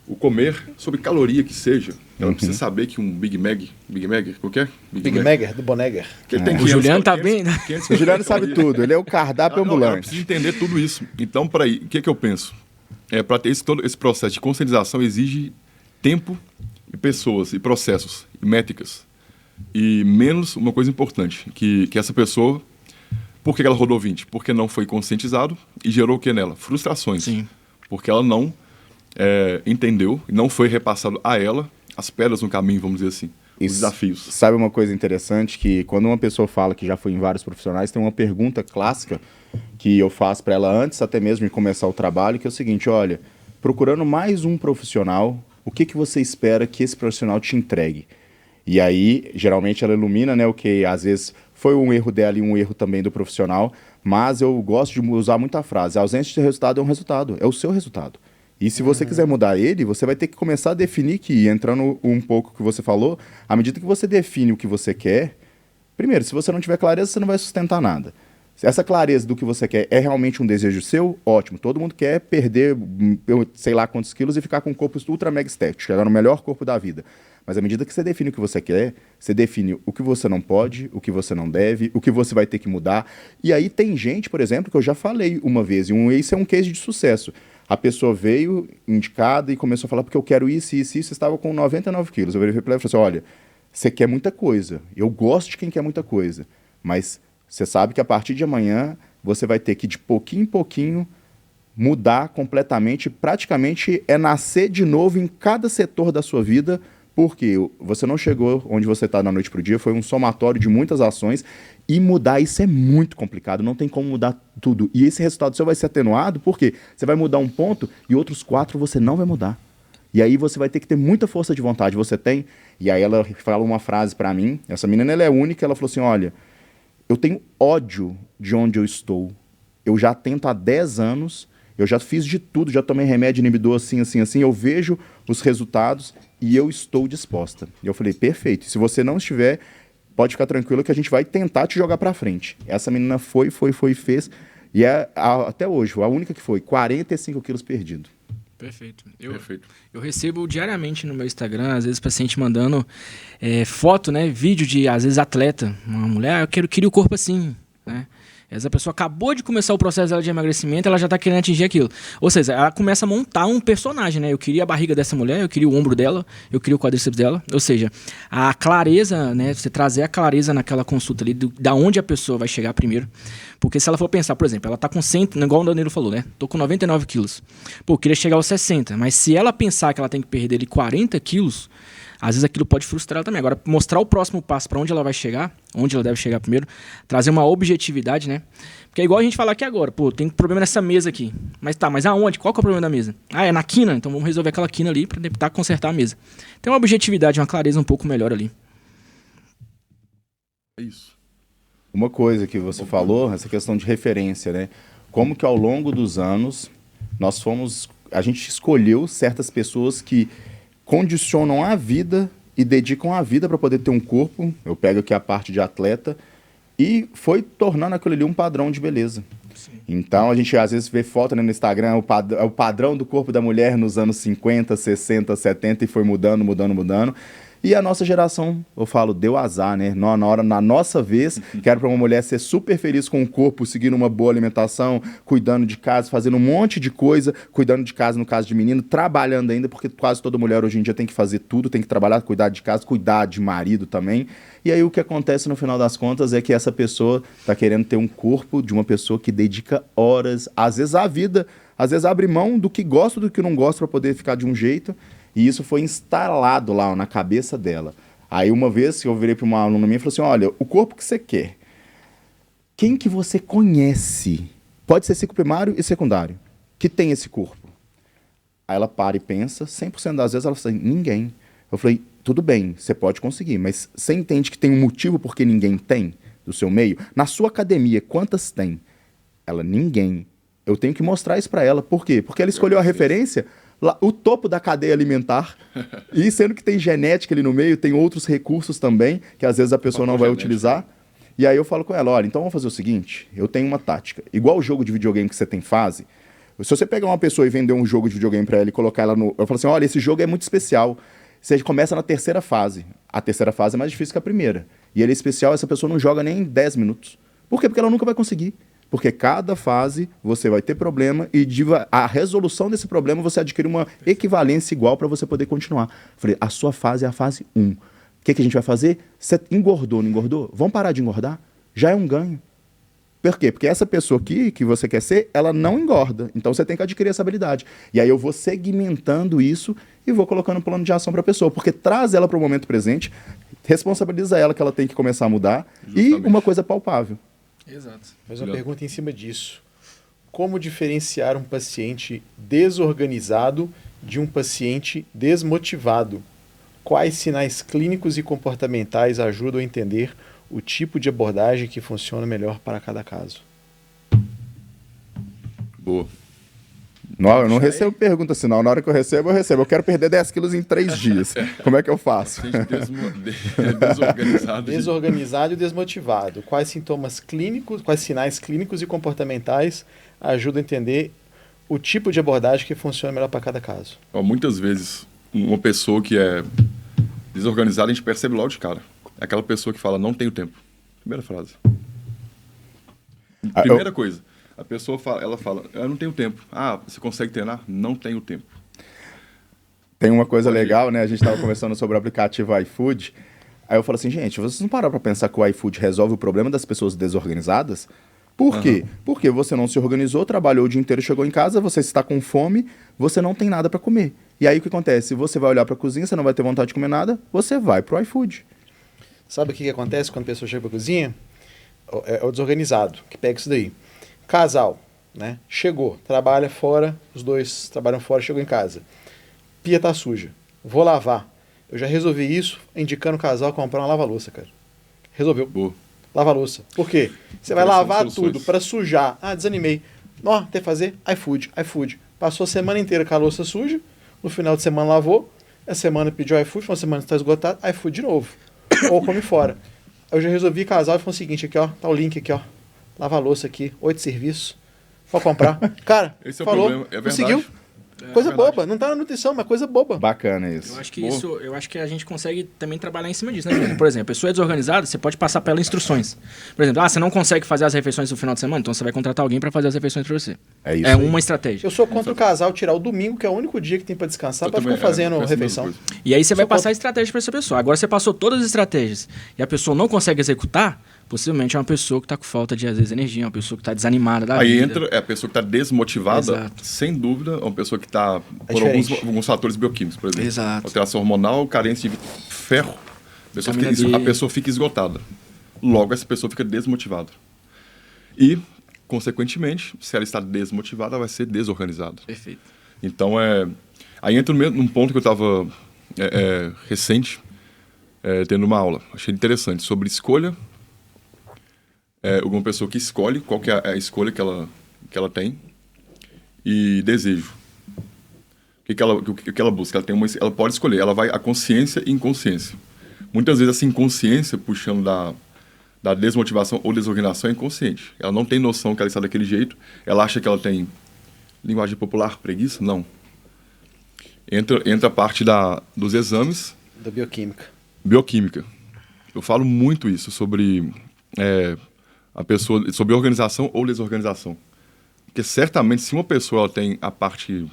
o comer, sobre caloria que seja. Ela precisa saber que um Big Mac, qualquer Big Mac, do Bonegger. que ele tem O 500, Juliano tá 500, bem, né? 500 O Juliano sabe tudo, ele é o cardápio Ela ambulante. precisa entender tudo isso. Então, para aí, o que eu penso? Para ter todo esse processo de conscientização exige tempo e pessoas, e processos, e métricas. E menos uma coisa importante, que essa pessoa, por que ela rodou 20? Porque não foi conscientizado e gerou o que nela? Frustrações. Sim. Porque ela não entendeu, não foi repassado a ela as pedras no caminho, vamos dizer assim, os Isso. desafios. Sabe uma coisa interessante? Que quando uma pessoa fala que já foi em vários profissionais, tem uma pergunta clássica que eu faço para ela antes até mesmo de começar o trabalho, que é o seguinte: olha, procurando mais um profissional, o que você espera que esse profissional te entregue? E aí, geralmente, ela ilumina, né, o que às vezes foi um erro dela e um erro também do profissional, mas eu gosto de usar muito a frase: a ausência de resultado é um resultado, é o seu resultado. E se você quiser mudar ele, você vai ter que começar a definir que, entrando um pouco o que você falou, à medida que você define o que você quer, primeiro, se você não tiver clareza, você não vai sustentar nada. Se essa clareza do que você quer é realmente um desejo seu, ótimo. Todo mundo quer perder, sei lá quantos quilos e ficar com um corpo ultra mega estético, chegar no melhor corpo da vida. Mas à medida que você define o que você quer, você define o que você não pode, o que você não deve, o que você vai ter que mudar. E aí tem gente, por exemplo, que eu já falei uma vez, e esse é um case de sucesso. A pessoa veio indicada e começou a falar porque eu quero isso, isso, isso, estava com 99 quilos. Eu virei para ela e falei assim, olha, você quer muita coisa, eu gosto de quem quer muita coisa, mas você sabe que a partir de amanhã você vai ter que, de pouquinho em pouquinho, mudar completamente, praticamente é nascer de novo em cada setor da sua vida, porque você não chegou onde você está da noite para o dia, foi um somatório de muitas ações, e mudar isso é muito complicado, não tem como mudar tudo. E esse resultado seu vai ser atenuado, porque você vai mudar um ponto e outros 4 você não vai mudar. E aí você vai ter que ter muita força de vontade, você tem. E aí ela fala uma frase para mim, essa menina ela é única, ela falou assim, olha, eu tenho ódio de onde eu estou. Eu já tento há 10 anos, eu já fiz de tudo, já tomei remédio inibidor assim, assim, assim, eu vejo os resultados e eu estou disposta. E eu falei, perfeito, se você não estiver, pode ficar tranquilo que a gente vai tentar te jogar pra frente. Essa menina foi e fez, e até hoje, a única que foi, 45 quilos perdido. Perfeito. Perfeito. Eu recebo diariamente no meu Instagram, às vezes, paciente mandando foto, né, vídeo de, às vezes, atleta. Uma mulher, queria o corpo assim, né? Essa pessoa acabou de começar o processo dela de emagrecimento, ela já está querendo atingir aquilo. Ou seja, ela começa a montar um personagem, né? Eu queria a barriga dessa mulher, eu queria o ombro dela, eu queria o quadríceps dela. Ou seja, a clareza, né? Você trazer a clareza naquela consulta ali, da onde a pessoa vai chegar primeiro. Porque se ela for pensar, por exemplo, ela tá com 100, igual o Danilo falou, né? Tô com 99 quilos. Pô, eu queria chegar aos 60. Mas se ela pensar que ela tem que perder ali 40 quilos, às vezes aquilo pode frustrar ela também. Agora, mostrar o próximo passo para onde ela vai chegar, onde ela deve chegar primeiro, trazer uma objetividade, né? Porque é igual a gente falar aqui agora, pô, tem problema nessa mesa aqui. Mas tá, mas aonde? Qual que é o problema da mesa? Ah, é na quina? Então vamos resolver aquela quina ali para tentar consertar a mesa. Tem uma objetividade, uma clareza um pouco melhor ali. É isso. Uma coisa que você falou, essa questão de referência, né? Como que ao longo dos anos a gente escolheu certas pessoas que condicionam a vida e dedicam a vida para poder ter um corpo, eu pego aqui a parte de atleta, e foi tornando aquilo ali um padrão de beleza. Sim. Então a gente às vezes vê foto, né, no Instagram, o padrão do corpo da mulher nos anos 50, 60, 70 e foi mudando. E a nossa geração, eu falo, deu azar, né? Na nossa vez, que era para uma mulher ser super feliz com o corpo, seguindo uma boa alimentação, cuidando de casa, fazendo um monte de coisa, cuidando de casa no caso de menino, trabalhando ainda, porque quase toda mulher hoje em dia tem que fazer tudo, tem que trabalhar, cuidar de casa, cuidar de marido também. E aí o que acontece no final das contas é que essa pessoa está querendo ter um corpo de uma pessoa que dedica horas, às vezes a vida, às vezes abre mão do que gosta, do que não gosta para poder ficar de um jeito. E isso foi instalado lá na cabeça dela. Aí uma vez eu virei para uma aluna minha e falei assim, olha, o corpo que você quer, quem que você conhece, pode ser ciclo primário e secundário, que tem esse corpo? Aí ela para e pensa, 100% das vezes ela fala assim, ninguém. Eu falei, tudo bem, você pode conseguir, mas você entende que tem um motivo por que ninguém tem do seu meio? Na sua academia, quantas tem? Ela, ninguém. Eu tenho que mostrar isso para ela. Por quê? Porque ela escolheu a referência... o topo da cadeia alimentar, e sendo que tem genética ali no meio, tem outros recursos também, que às vezes a pessoa não vai utilizar. E aí eu falo com ela, olha, então vamos fazer o seguinte, eu tenho uma tática. Igual o jogo de videogame que você tem fase, se você pegar uma pessoa e vender um jogo de videogame para ela e colocar ela no... Eu falo assim, olha, esse jogo é muito especial. Você começa na terceira fase. A terceira fase é mais difícil que a primeira. E ele é especial, essa pessoa não joga nem 10 minutos. Por quê? Porque ela nunca vai conseguir. Porque cada fase você vai ter problema e a resolução desse problema você adquire uma equivalência igual para você poder continuar. Falei, a sua fase é a fase 1. O que a gente vai fazer? Você engordou, não engordou? Vamos parar de engordar? Já é um ganho. Por quê? Porque essa pessoa aqui que você quer ser, ela não engorda. Então você tem que adquirir essa habilidade. E aí eu vou segmentando isso e vou colocando um plano de ação para a pessoa. Porque traz ela para o momento presente, responsabiliza ela que ela tem que começar a mudar. Justamente. E uma coisa palpável. Exato. Mas uma pergunta em cima disso. Como diferenciar um paciente desorganizado de um paciente desmotivado? Quais sinais clínicos e comportamentais ajudam a entender o tipo de abordagem que funciona melhor para cada caso? Boa. Não, eu não recebo pergunta assim, não. Na hora que eu recebo. Eu quero perder 10 quilos em 3 dias. Como é que eu faço? Desorganizado. Desorganizado e desmotivado. Quais sintomas clínicos, quais sinais clínicos e comportamentais ajudam a entender o tipo de abordagem que funciona melhor para cada caso? Muitas vezes, uma pessoa que é desorganizada, a gente percebe logo de cara. É aquela pessoa que fala, não tenho tempo. Primeira frase. Primeira coisa. A pessoa fala, ela fala, eu não tenho tempo. Ah, você consegue treinar? Não tenho tempo. Tem uma coisa legal, né? A gente estava conversando sobre o aplicativo iFood. Aí eu falo assim, gente, vocês não pararam para pensar que o iFood resolve o problema das pessoas desorganizadas? Por quê? Porque você não se organizou, trabalhou o dia inteiro, chegou em casa, você está com fome, você não tem nada para comer. E aí o que acontece? Você vai olhar para a cozinha, você não vai ter vontade de comer nada, você vai pro iFood. Sabe o que acontece quando a pessoa chega pra cozinha? É o desorganizado que pega isso daí. Casal, né? Chegou, trabalha fora, os dois trabalham fora, chegou em casa. Pia tá suja. Vou lavar. Eu já resolvi isso indicando o casal a comprar uma lava-louça, cara. Resolveu. Boa. Lava-louça. Por quê? Você vai São lavar soluções. tudo para sujar. Ah, desanimei. Ó, tem que fazer iFood. Passou a semana inteira com a louça suja. No final de semana lavou. A semana pediu iFood. Uma semana está esgotado. iFood de novo. Ou come fora. Eu já resolvi casal e falei o seguinte aqui, ó. Tá o link aqui, ó. Lava a louça aqui. 8 serviços. Pode comprar. Cara, Esse é o falou. problema, é verdade. Conseguiu. Coisa verdade. boba. Não tá na nutrição, mas coisa boba. Bacana isso. Eu acho que Boa. eu acho que a gente consegue também trabalhar em cima disso, né, Júnior? Por exemplo, a pessoa é desorganizada, você pode passar para ela instruções. Por exemplo, você não consegue fazer as refeições no final de semana, então você vai contratar alguém para fazer as refeições para você. É isso É aí. uma estratégia. Eu sou contra o casal tirar o domingo, que é o único dia que tem pra descansar, pra ficar fazendo refeição. E aí você vai Sou passar a estratégia para essa pessoa. Agora você passou todas as estratégias e a pessoa não consegue executar, possivelmente é uma pessoa que está com falta de, às vezes, energia, uma pessoa que está desanimada da Aí vida. entra a pessoa que está desmotivada, Exato. sem dúvida, é uma pessoa que está por diferente. alguns fatores bioquímicos, por exemplo. Exato. Alteração hormonal, carência de ferro. Vitamina D. A pessoa fica esgotada. Logo, essa pessoa fica desmotivada. E, consequentemente, se ela está desmotivada, ela vai ser desorganizada. Perfeito. Então, aí entra num ponto que eu estava recente, tendo uma aula. Achei interessante, sobre escolha. Uma pessoa que escolhe qual que é a escolha que ela tem e desejo. O que ela busca? Ela pode escolher, ela vai a consciência e inconsciência. Muitas vezes essa inconsciência, puxando da desmotivação ou desorganização, é inconsciente. Ela não tem noção que ela está daquele jeito, ela acha que ela tem linguagem popular, preguiça? Não. Entra a parte dos exames. Da bioquímica. Bioquímica. Eu falo muito isso sobre a pessoa, sobre organização ou desorganização. Porque certamente, se uma pessoa ela tem a parte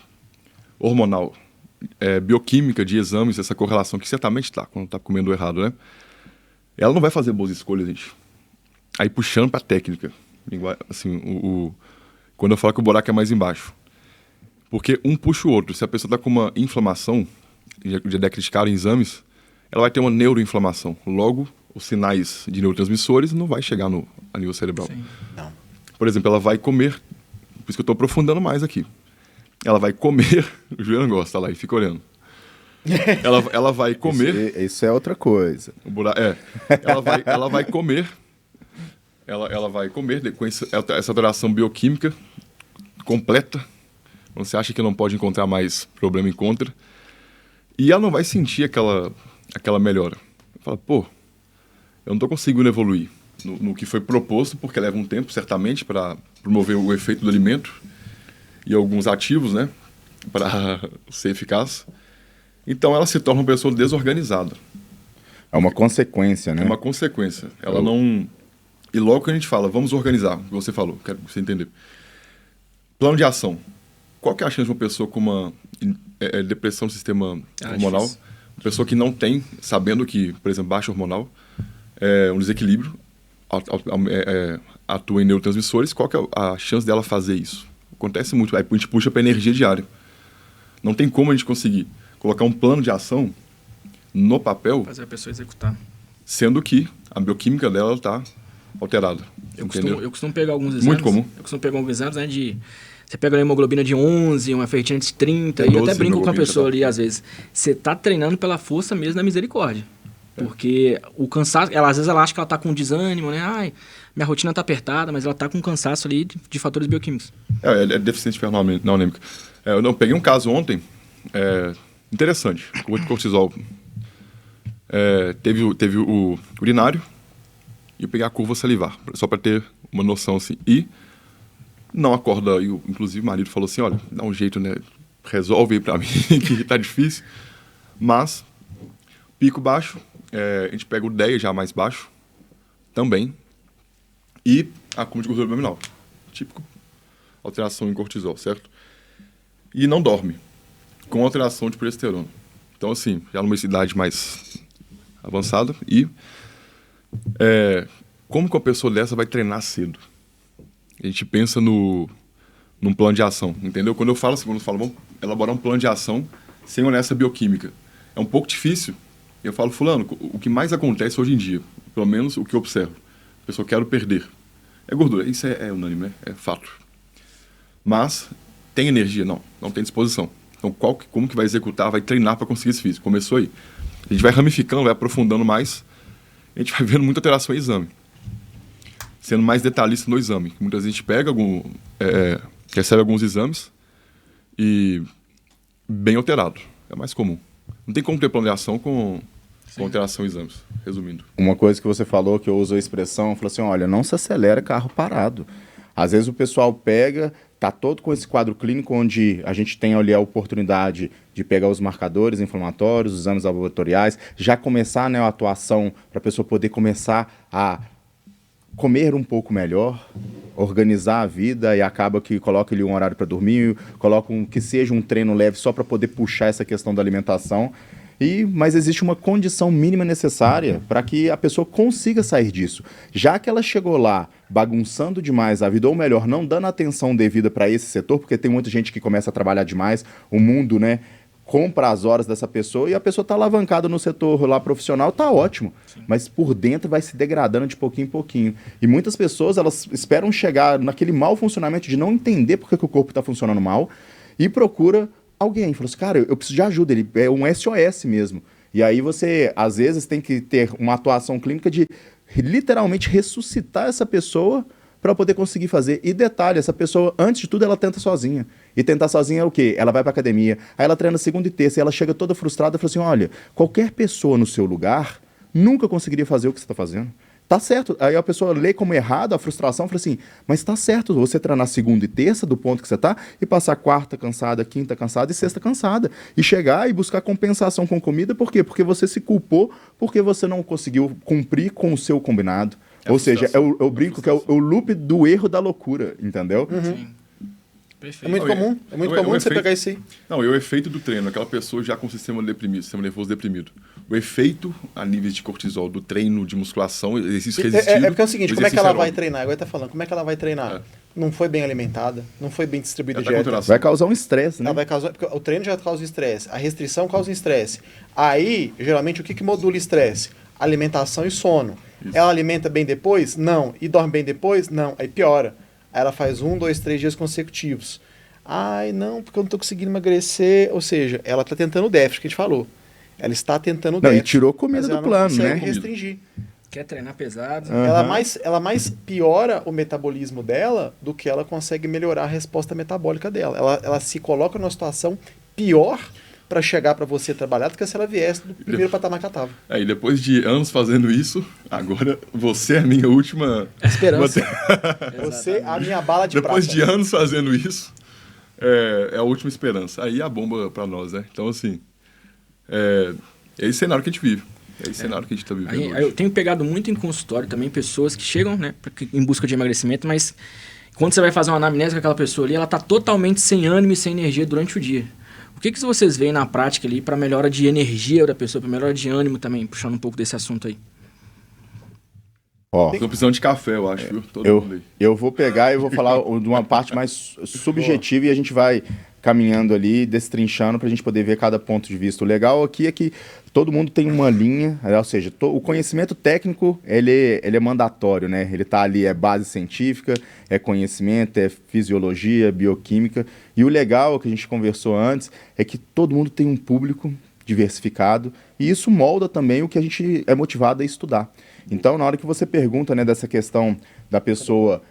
hormonal, bioquímica de exames, essa correlação que certamente está quando está comendo errado, né? Ela não vai fazer boas escolhas, gente. Aí puxando para a técnica. Assim, quando eu falo que o buraco é mais embaixo. Porque um puxa o outro. Se a pessoa está com uma inflamação, já diagnosticaram em exames, ela vai ter uma neuroinflamação. Logo, os sinais de neurotransmissores não vai chegar a nível cerebral. Sim. Não. Por exemplo, ela vai comer, por isso que eu estou aprofundando mais aqui. Ela vai comer, o Juliano gosta lá e fica olhando. Ela vai comer. Isso é outra coisa. Ela vai comer. Ela vai comer com essa alteração bioquímica completa. Quando você acha que não pode encontrar mais problema, encontra. E ela não vai sentir aquela melhora. Fala, pô, eu não estou conseguindo evoluir no que foi proposto, porque leva um tempo, certamente, para promover o efeito do alimento e alguns ativos, né, para ser eficaz. Então, ela se torna uma pessoa desorganizada. É uma consequência, né? É uma consequência. Ela não... E logo que a gente fala, vamos organizar, o que você falou, quero que você entender. Plano de ação. Qual que é a chance de uma pessoa com uma depressão do sistema hormonal? difícil. Uma pessoa que não tem, sabendo que, por exemplo, baixa hormonal, um desequilíbrio, atua em neurotransmissores, qual que é a chance dela fazer isso? Acontece muito, aí a gente puxa para energia diária. Não tem como a gente conseguir colocar um plano de ação no papel, Fazer a pessoa executar. sendo que a bioquímica dela está alterada. Eu costumo pegar alguns exames. Muito comum. Eu costumo pegar alguns exames, né, você pega a hemoglobina de 11, uma ferritina de 30, É e eu 12 até brinco com a hemoglobina, pessoa tá? ali, às vezes. Você tá treinando pela força mesmo da misericórdia. Porque o cansaço, às vezes ela acha que ela tá com desânimo, né? Ai, minha rotina tá apertada, mas ela tá com cansaço ali de fatores bioquímicos. É deficiente ferroanêmica. Eu peguei um caso ontem, interessante, com muito cortisol. Teve o urinário e eu peguei a curva salivar, só para ter uma noção assim. E não acorda, inclusive o marido falou assim, olha, dá um jeito, né? Resolve aí para mim, que tá difícil. Mas, pico baixo, a gente pega o DEA já mais baixo, também, e acúmulo de gordura abdominal. Típico alteração em cortisol, certo? E não dorme, com alteração de progesterona. Então, assim, já numa idade mais avançada. E como que uma pessoa dessa vai treinar cedo? A gente pensa num plano de ação, entendeu? Quando eu falo vamos elaborar um plano de ação sem olhar essa bioquímica. É um pouco difícil. Eu falo, fulano, o que mais acontece hoje em dia, pelo menos o que eu observo, a pessoa quer perder. É gordura, isso é unânime, né? É fato. Mas tem energia? Não tem disposição. Então, como que vai executar, vai treinar para conseguir esse físico? Começou aí. A gente vai ramificando, vai aprofundando mais, a gente vai vendo muita alteração em exame. Sendo mais detalhista no exame. Muitas vezes a gente pega recebe alguns exames e bem alterado. É mais comum. Não tem como ter plano de ação com alteração em exames, resumindo. Uma coisa que você falou, que eu uso a expressão, falou assim, olha, não se acelera carro parado. Às vezes o pessoal pega, tá todo com esse quadro clínico onde a gente tem ali a oportunidade de pegar os marcadores inflamatórios, os exames laboratoriais, já começar, né, a atuação para a pessoa poder começar a comer um pouco melhor, organizar a vida e acaba que coloca ali um horário para dormir, coloca que seja um treino leve só para poder puxar essa questão da alimentação. Mas existe uma condição mínima necessária para que a pessoa consiga sair disso. Já que ela chegou lá bagunçando demais a vida, ou melhor, não dando atenção devida para esse setor, porque tem muita gente que começa a trabalhar demais, o mundo, né, compra as horas dessa pessoa e a pessoa está alavancada no setor lá profissional, tá ótimo. Sim. Mas por dentro vai se degradando de pouquinho em pouquinho. E muitas pessoas, elas esperam chegar naquele mau funcionamento de não entender por que o corpo está funcionando mal e procura alguém. Falou assim, cara, eu preciso de ajuda, ele é um SOS mesmo. E aí você, às vezes, tem que ter uma atuação clínica de literalmente ressuscitar essa pessoa para poder conseguir fazer. E detalhe, essa pessoa, antes de tudo, ela tenta sozinha. E tentar sozinha é o quê? Ela vai para academia, aí ela treina segunda e terça, e ela chega toda frustrada e fala assim, olha, qualquer pessoa no seu lugar nunca conseguiria fazer o que você está fazendo. Tá certo. Aí a pessoa lê como errado a frustração, fala assim, mas tá certo você treinar segunda e terça do ponto que você tá e passar quarta cansada, quinta cansada e sexta cansada. E chegar e buscar compensação com comida, por quê? Porque você se culpou porque você não conseguiu cumprir com o seu combinado. Ou seja, eu brinco que é o loop do erro da loucura, entendeu? Uhum. Sim. Perfeito. É muito comum você pegar isso aí. Não, e o efeito do treino, aquela pessoa já com o sistema deprimido, sistema nervoso deprimido. O efeito a níveis de cortisol do treino de musculação, exercício resistido... É porque é o seguinte, como é que ela vai treinar? Agora tá falando, como é que ela vai treinar? Não foi bem alimentada, não foi bem distribuída dieta. Vai causar um estresse, né? Vai causar, porque o treino já causa estresse, a restrição causa estresse. Aí, geralmente, o que modula estresse? Alimentação e sono. Isso. Ela alimenta bem depois? Não. E dorme bem depois? Não. Aí piora. Aí ela faz 1, 2, 3 dias consecutivos. Ai, não, porque eu não estou conseguindo emagrecer. Ou seja, ela está tentando o déficit que a gente falou. Ela está tentando o déficit. E tirou comida do plano, né? Restringir. Quer treinar pesado. Uhum. Ela mais piora o metabolismo dela do que ela consegue melhorar a resposta metabólica dela. Ela se coloca numa situação pior para chegar para você trabalhar do que se ela viesse do primeiro patamar que ela estava. E depois de anos fazendo isso, agora você é a minha última... Esperança. Você é a minha bala de depois prata. De anos fazendo isso, é a última esperança. Aí a bomba para nós, né? Então, assim, é esse cenário que a gente vive. É esse cenário que a gente está vivendo hoje. Eu tenho pegado muito em consultório também pessoas que chegam, né, em busca de emagrecimento, mas quando você vai fazer uma anamnese com aquela pessoa ali, ela está totalmente sem ânimo e sem energia durante o dia. O que vocês veem na prática ali para melhora de energia da pessoa, para melhora de ânimo também, puxando um pouco desse assunto aí? Estou precisando de café, eu acho, viu? Todo mundo aí. Eu vou pegar e vou falar de uma parte mais subjetiva e a gente vai caminhando ali, destrinchando para a gente poder ver cada ponto de vista. O legal aqui é que todo mundo tem uma linha, ou seja, o conhecimento técnico ele é mandatório, né? Ele está ali, é base científica, é conhecimento, é fisiologia, bioquímica. E o legal, que a gente conversou antes, é que todo mundo tem um público diversificado e isso molda também o que a gente é motivado a estudar. Então, na hora que você pergunta, né, dessa questão da pessoa...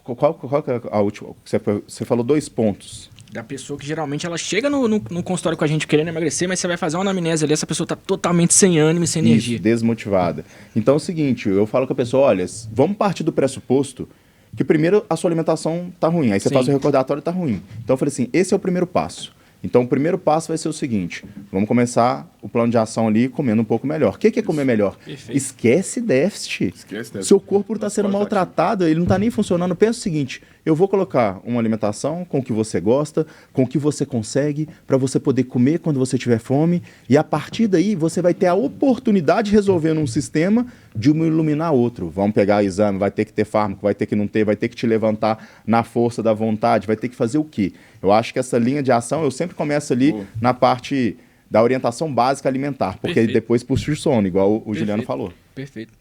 Qual que é a última? Você falou 2 pontos. Da pessoa que geralmente ela chega no consultório com a gente querendo emagrecer, mas você vai fazer uma anamnese ali, essa pessoa está totalmente sem ânimo e sem energia. Desmotivada. Então é o seguinte, eu falo com a pessoa, olha, vamos partir do pressuposto que primeiro a sua alimentação está ruim, aí você faz o recordatório e está ruim. Então eu falei assim, esse é o primeiro passo. Então o primeiro passo vai ser o seguinte, Vamos começar o plano de ação ali comendo um pouco melhor. O que é comer melhor? Perfeito. Esquece déficit. Esquece déficit. Seu corpo está Nossa, sendo qualidade. maltratado, ele não está nem funcionando. Pensa o seguinte, eu vou colocar uma alimentação com o que você gosta, com o que você consegue, para você poder comer quando você tiver fome, e a partir daí você vai ter a oportunidade de resolver num sistema de um iluminar outro. Vamos pegar exame, vai ter que ter fármaco, vai ter que não ter, vai ter que te levantar na força da vontade, vai ter que fazer o quê? Eu acho que essa linha de ação, eu sempre começo ali na parte da orientação básica alimentar, porque Perfeito. depois puxa o sono, igual o Juliano Perfeito. falou. Perfeito.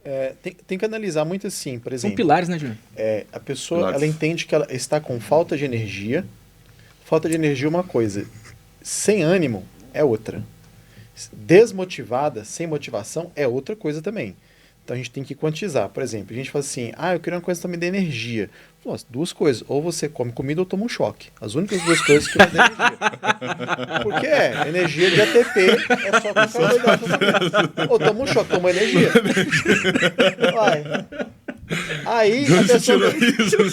Tem que analisar muito assim, por São exemplo, pilares, né, Juliano? a pessoa Pilares. ela entende que ela está com falta de energia. Falta de energia é uma coisa, sem ânimo é outra. Desmotivada, sem motivação, é outra coisa também. Então a gente tem que quantizar. Por exemplo, a gente fala assim, eu queria uma coisa que também dê energia. Nossa, duas coisas, ou você come comida ou toma um choque. As únicas duas coisas que vai dar energia. Porque energia de ATP é só com carboidrato. Ou toma um choque, toma energia. Vai. Aí a pessoa...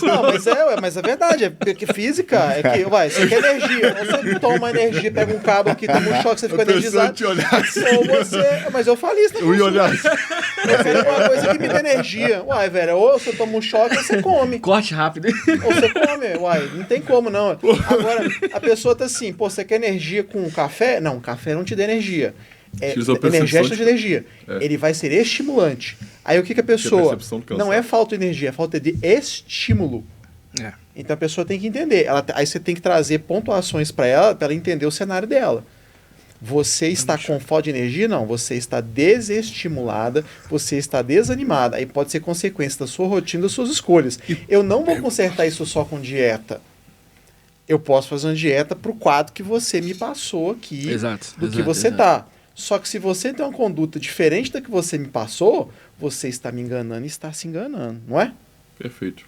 Não, mas é verdade, porque física é que, você quer energia, ou você toma energia, pega um cabo aqui, toma um choque, você fica energizado. Ou você... Mas eu falei isso, né? Eu ia olhar. Eu quero uma coisa que me dê energia. Velho, ou você toma um choque ou você come. Corte rápido. Ou você come, não tem como não. Agora, a pessoa tá assim, você quer energia com café? Não, café não te dá energia. Energético não te dá energia. Ele vai ser estimulante. Aí o que a pessoa... percepção do cansaço. Não é falta de energia, é falta de estímulo. É. Então a pessoa tem que entender. Aí você tem que trazer pontuações para ela entender o cenário dela. Você está com falta de energia? Não. Você está desestimulada, você está desanimada. Aí pode ser consequência da sua rotina, das suas escolhas. Eu não vou consertar isso só com dieta. Eu posso fazer uma dieta para o quadro que você me passou aqui, do que você tá. Só que se você tem uma conduta diferente da que você me passou, você está me enganando e está se enganando, não é? Perfeito.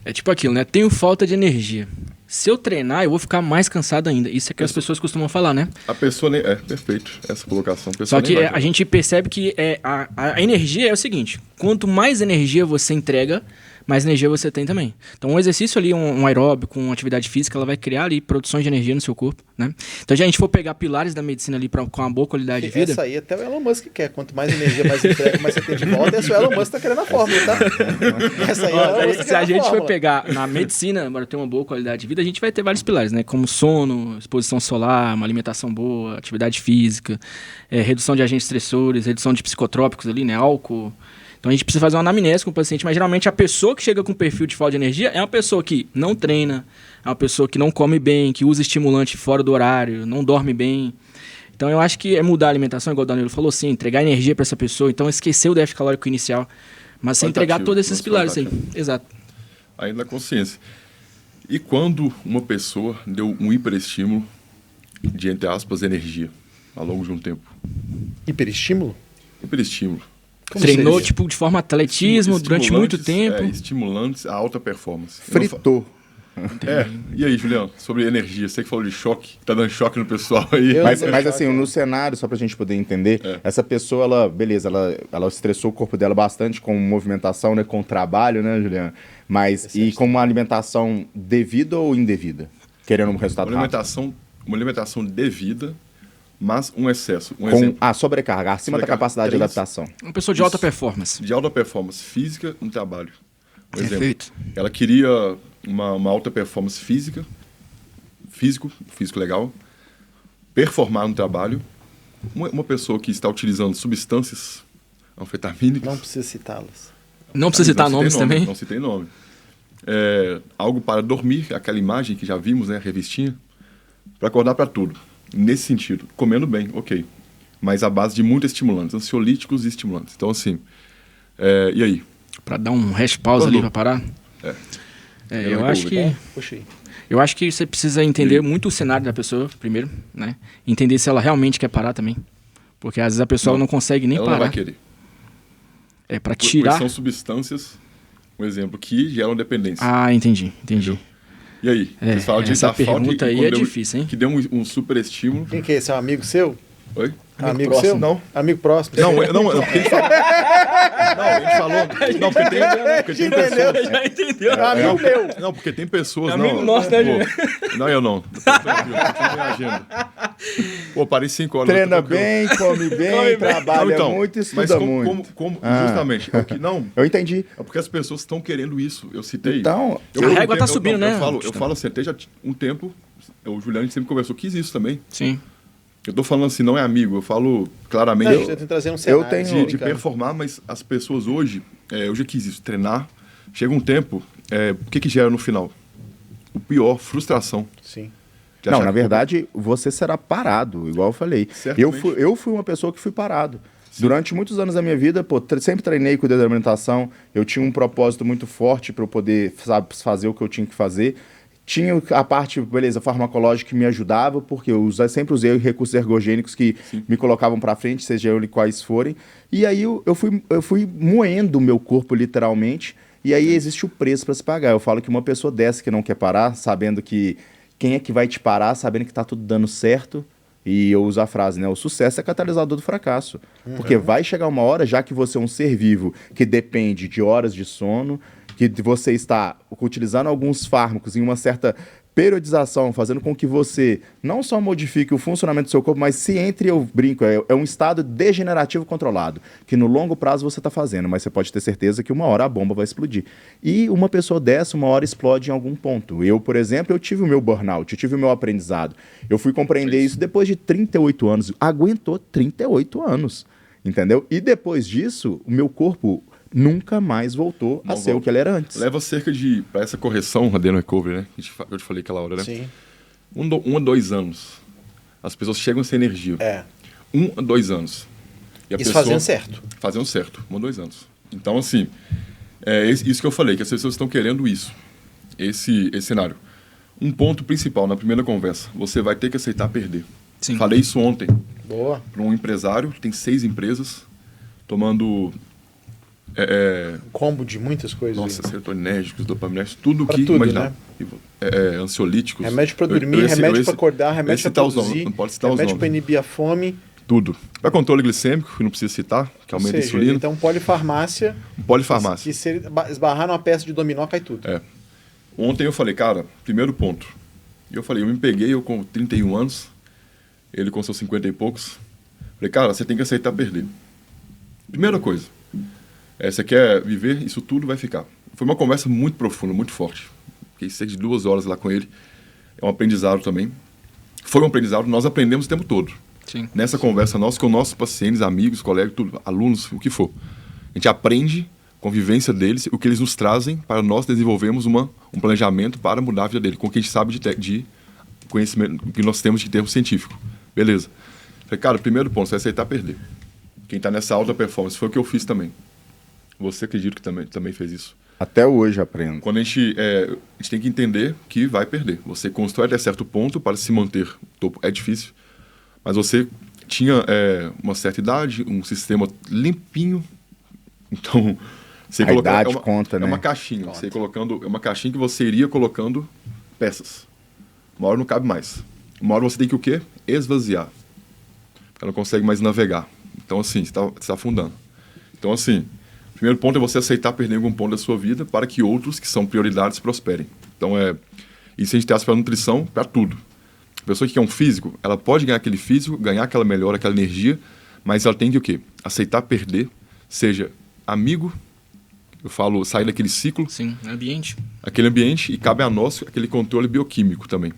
É tipo aquilo, né? Tenho falta de energia. Se eu treinar, eu vou ficar mais cansado ainda. Isso é que as pessoas costumam falar, né? A pessoa nem... perfeito. Essa colocação. A pessoa Só que nem vai, a gente percebe que a energia é o seguinte. Quanto mais energia você entrega, mais energia você tem também. Então, um exercício ali, um aeróbico, uma atividade física, ela vai criar ali produções de energia no seu corpo, né? Então, se a gente for pegar pilares da medicina ali com uma boa qualidade de vida... Essa aí até o Elon Musk quer. Quanto mais energia, mais entrega, mais você tem de volta. Essa o Elon Musk tá querendo a fórmula, tá? Essa aí é o Elon Musk Se a gente for fórmula. pegar na medicina, para ter uma boa qualidade de vida, a gente vai ter vários pilares, né? Como sono, exposição solar, uma alimentação boa, atividade física, redução de agentes estressores, redução de psicotrópicos ali, né? Álcool... Então a gente precisa fazer uma anamnese com o paciente, mas geralmente a pessoa que chega com perfil de falta de energia é uma pessoa que não treina, é uma pessoa que não come bem, que usa estimulante fora do horário, não dorme bem. Então eu acho que é mudar a alimentação, igual o Danilo falou, sim, entregar energia para essa pessoa, então esquecer o déficit calórico inicial, mas sem entregar todos esses pilares aí. Exato. Ainda na consciência. E quando uma pessoa deu um hiperestímulo de, entre aspas, energia ao longo de um tempo? Hiperestímulo? Hiperestímulo. Como Treinou, seria? tipo, de forma atletismo durante muito tempo. Estimulantes a alta performance. Fritou. E aí, Juliano, sobre energia, você que falou de choque, tá dando choque no pessoal aí. Mas assim, no cenário, só pra gente poder entender, essa pessoa, ela estressou o corpo dela bastante com movimentação, né, com trabalho, né, Juliano? Mas, e com uma alimentação devida ou indevida? Querendo um resultado rápido. Uma alimentação devida, mas um excesso. Um Com exemplo. a sobrecarga, acima da capacidade de 3. adaptação. Uma pessoa de alta performance. De alta performance física no trabalho. Por exemplo, Perfeito. ela queria uma alta performance físico legal, performar no trabalho. Uma pessoa que está utilizando substâncias anfetamínicas. Não precisa citá-las. Não precisa citar nomes também. Não citei nome. Algo para dormir, aquela imagem que já vimos, né, revistinha, para acordar para tudo. Nesse sentido, comendo bem, ok. Mas à base de muitos estimulantes, ansiolíticos e estimulantes. Então, assim, e aí? Pra dar um hash pause ali pra parar. Eu acho que... Puxa aí. Eu acho que você precisa entender muito o cenário da pessoa, primeiro, né? Entender se ela realmente quer parar também. Porque às vezes a pessoa não consegue nem ela parar. Não vai querer. É pra tirar... São substâncias, um exemplo, que geram dependência. Ah, entendi. Entendeu? E aí? Vocês falam de essa dar falta pergunta aí é difícil, hein? Que deu um super estímulo. Quem que é esse? É um amigo seu? Oi? Amigo próximo? seu? Não. Amigo próximo? Não, porque ele fala... a gente falou. Não, porque tem pessoas. Já entendeu? É um amigo meu. Não, porque tem pessoas. É não, amigo nosso, né, pô, não, eu não. Eu tô tranquilo, eu tô minha agenda. Pô, parei 5 horas. Treina bem, come bem, trabalha muito e mas estuda muito. Justamente. É o que não. Eu entendi. É porque as pessoas estão querendo isso. Eu citei. Então, a régua tá subindo, né? Eu falo assim, até já um tempo, o Juliano a gente sempre conversou, quis isso também. Sim. Eu tô falando assim, não é amigo, eu falo claramente. Não, eu trazer um cenário. De performar, mas as pessoas hoje, eu já quis isso, treinar. Chega um tempo, o que gera no final? O pior, frustração. Sim. Não, na verdade, você será parado, igual eu falei. Eu fui uma pessoa que fui parado. Sim. Durante muitos anos da minha vida, pô, sempre treinei, cuidei da alimentação, eu tinha um propósito muito forte para eu poder, sabe, fazer o que eu tinha que fazer. Tinha a parte, beleza, farmacológica que me ajudava, porque eu sempre usei recursos ergogênicos que me colocavam para frente, seja ele quais forem. E aí eu fui moendo o meu corpo, literalmente, e aí existe o preço para se pagar. Eu falo que uma pessoa dessa que não quer parar, sabendo que quem é que vai te parar, sabendo que tá tudo dando certo, e eu uso a frase, né? O sucesso é catalisador do fracasso. Porque vai chegar uma hora, já que você é um ser vivo que depende de horas de sono, que você está utilizando alguns fármacos em uma certa periodização, fazendo com que você não só modifique o funcionamento do seu corpo, mas se entre, eu brinco, é um estado degenerativo controlado, que no longo prazo você está fazendo, mas você pode ter certeza que uma hora a bomba vai explodir. E uma pessoa dessa, uma hora explode em algum ponto. Eu, por exemplo, eu tive o meu burnout, eu tive o meu aprendizado. Eu fui compreender isso depois de 38 anos. Aguentou 38 anos, entendeu? E depois disso, o meu corpo nunca mais voltou a ser o que ele era antes. Leva cerca de, para essa correção, Adeno Recovery, né? Eu te falei aquela hora, né? Sim. 1 a 2 anos. As pessoas chegam sem energia. 1 a 2 anos. E a isso pessoa, fazendo certo. Fazendo certo, 1 a 2 anos. Então, assim, isso que eu falei, que as pessoas estão querendo isso. Esse cenário. Um ponto principal na primeira conversa, você vai ter que aceitar perder. Sim. Falei isso ontem. Boa. Para um empresário, tem 6 empresas, tomando... combo de muitas coisas. Nossa, serotoninérgicos, dopaminérgicos, tudo pra que tudo, imaginar. Né? Ansiolíticos. Remédio para dormir, remédio para acordar, remédio para produzir, não pode citar os remédio nomes. para inibir a fome. Tudo. Para controle glicêmico, que não precisa citar, que aumenta a insulina. Então, polifarmácia. Polifarmácia. Que se esbarrar numa peça de dominó, cai tudo. Ontem eu falei, cara, primeiro ponto. Eu falei, eu me peguei, eu com 31 anos, ele com seus 50 e poucos. Falei, cara, você tem que aceitar perder. Primeira coisa. Você quer viver, isso tudo vai ficar. Foi uma conversa muito profunda, muito forte. Fiquei cerca de 2 horas lá com ele. É um aprendizado também. Foi um aprendizado, nós aprendemos o tempo todo. Sim. Nessa conversa nossa com nossos pacientes, amigos, colegas, tudo, alunos, o que for. A gente aprende com a vivência deles, o que eles nos trazem para nós desenvolvermos um planejamento para mudar a vida dele, com o que a gente sabe de conhecimento, que nós temos de termo científico. Beleza. Falei, cara, primeiro ponto, você vai aceitar perder. Quem está nessa alta performance, foi o que eu fiz também. Você acredita que também fez isso? Até hoje aprendo. Quando a gente tem que entender que vai perder. Você constrói até certo ponto para se manter topo. É difícil, mas você tinha uma certa idade, um sistema limpinho. Então, você a idade conta, né? É uma caixinha. Você colocando, é uma caixinha que você iria colocando peças. Uma hora não cabe mais. Uma hora você tem que o quê? Esvaziar. Ela não consegue mais navegar. Então, assim, você está afundando. Então, assim... Primeiro ponto é você aceitar perder algum ponto da sua vida para que outros, que são prioridades, prosperem. Então, isso a gente traz para a nutrição, para tudo. A pessoa que quer um físico, ela pode ganhar aquele físico, ganhar aquela melhora, aquela energia, mas ela tem que o quê? Aceitar perder, seja amigo, eu falo, sair daquele ciclo. Sim, ambiente. Aquele ambiente, e cabe a nós aquele controle bioquímico também.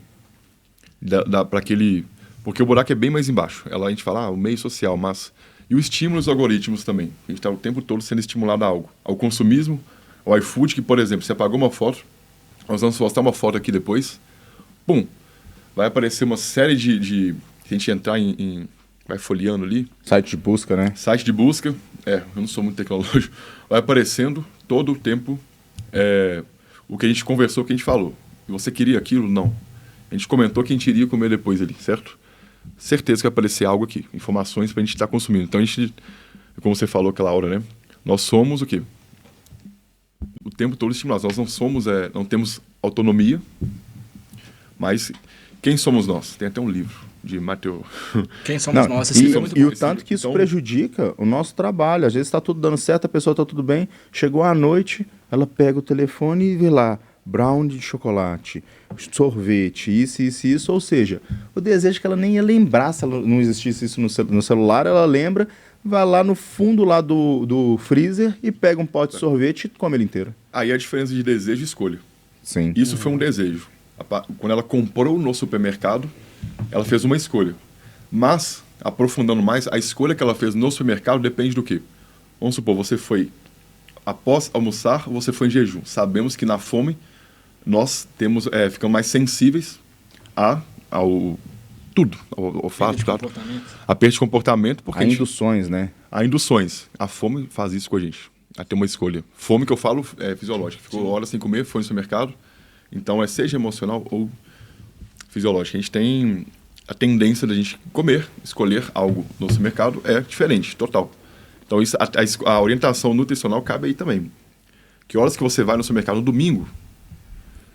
Para aquele... Porque o buraco é bem mais embaixo. A gente fala, o meio social, mas... E o estímulo dos algoritmos também. A gente está o tempo todo sendo estimulado a algo. Ao consumismo, ao iFood, que, por exemplo, você apagou uma foto, nós vamos postar uma foto aqui depois, pum, vai aparecer uma série de se a gente entrar vai folheando ali. Site de busca, né? Site de busca, eu não sou muito tecnológico, vai aparecendo todo o tempo o que a gente conversou, o que a gente falou. E você queria aquilo? Não. A gente comentou que a gente iria comer depois ali, certo? Certeza que vai aparecer algo aqui, informações para a gente estar consumindo. Então, a gente, como você falou aquela hora, né? Nós somos o quê? O tempo todo estimulados. Nós não somos, não temos autonomia, mas quem somos nós? Tem até um livro. de Mateo. Quem somos Não, nós? Esse livro é muito e bom. o tanto que isso Então- prejudica o nosso trabalho. Às vezes está tudo dando certo, a pessoa está tudo bem. Chegou à noite, ela pega o telefone e vê lá, brownie de chocolate, sorvete, isso. Ou seja, o desejo que ela nem ia lembrar se ela não existisse isso no celular, ela lembra, vai lá no fundo lá do freezer e pega um pote de sorvete e come ele inteiro. Aí a diferença de desejo e escolha. Sim. Isso foi um desejo. Quando ela comprou no supermercado, ela fez uma escolha. Mas, aprofundando mais, a escolha que ela fez no supermercado depende do quê? Vamos supor, você foi, após almoçar, você foi em jejum. Sabemos que na fome nós ficamos mais sensíveis ao tudo, ao olfato, de tá? comportamento. A perda de comportamento, porque Há induções, né? há induções. A fome faz isso com a gente. A ter uma escolha. Fome que eu falo é fisiológica. Ficou horas sem comer, foi no supermercado. Então, seja emocional ou fisiológica. A gente tem a tendência da gente comer, escolher algo no supermercado é diferente, total. Então, isso, a orientação nutricional cabe aí também. Que horas que você vai no supermercado no domingo,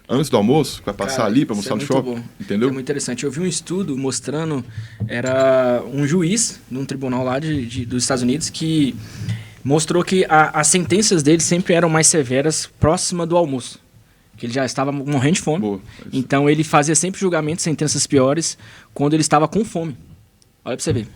antes do almoço, vai passar Cara, ali para isso almoçar no muito shopping, bom. entendeu? É muito interessante. Eu vi um estudo mostrando, era um juiz num tribunal lá dos Estados Unidos que mostrou que as sentenças dele sempre eram mais severas próxima do almoço. Que ele já estava morrendo de fome. Boa. Então ele fazia sempre julgamentos, sentenças piores, quando ele estava com fome. Olha pra você ver.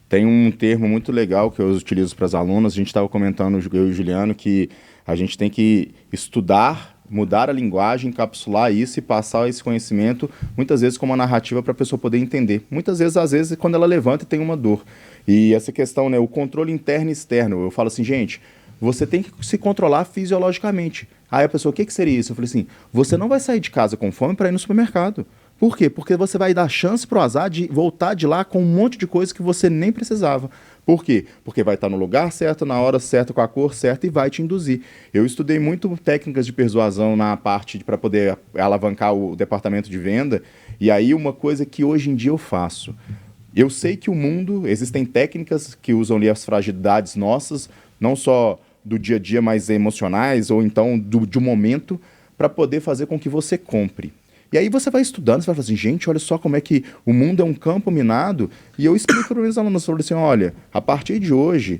Tem um termo muito legal que eu utilizo para as alunas. A gente estava comentando, eu e o Juliano, que a gente tem que estudar, mudar a linguagem, encapsular isso e passar esse conhecimento, muitas vezes como uma narrativa para a pessoa poder entender. Muitas vezes, às vezes, quando ela levanta, tem uma dor. E essa questão, né, o controle interno e externo. Eu falo assim, gente, você tem que se controlar fisiologicamente. Aí a pessoa, o que seria isso? Eu falei assim, você não vai sair de casa com fome para ir no supermercado. Por quê? Porque você vai dar chance pro azar de voltar de lá com um monte de coisa que você nem precisava. Por quê? Porque vai estar no lugar certo, na hora certa, com a cor certa e vai te induzir. Eu estudei muito técnicas de persuasão na parte para poder alavancar o departamento de venda. E aí uma coisa que hoje em dia eu faço. Eu sei que o mundo, existem técnicas que usam ali as fragilidades nossas, não só do dia a dia, mas emocionais, ou então de um momento, para poder fazer com que você compre. E aí você vai estudando, você vai falar assim, gente, olha só como é que o mundo é um campo minado. E eu explico para os meus alunos, eu falo assim, olha, a partir de hoje,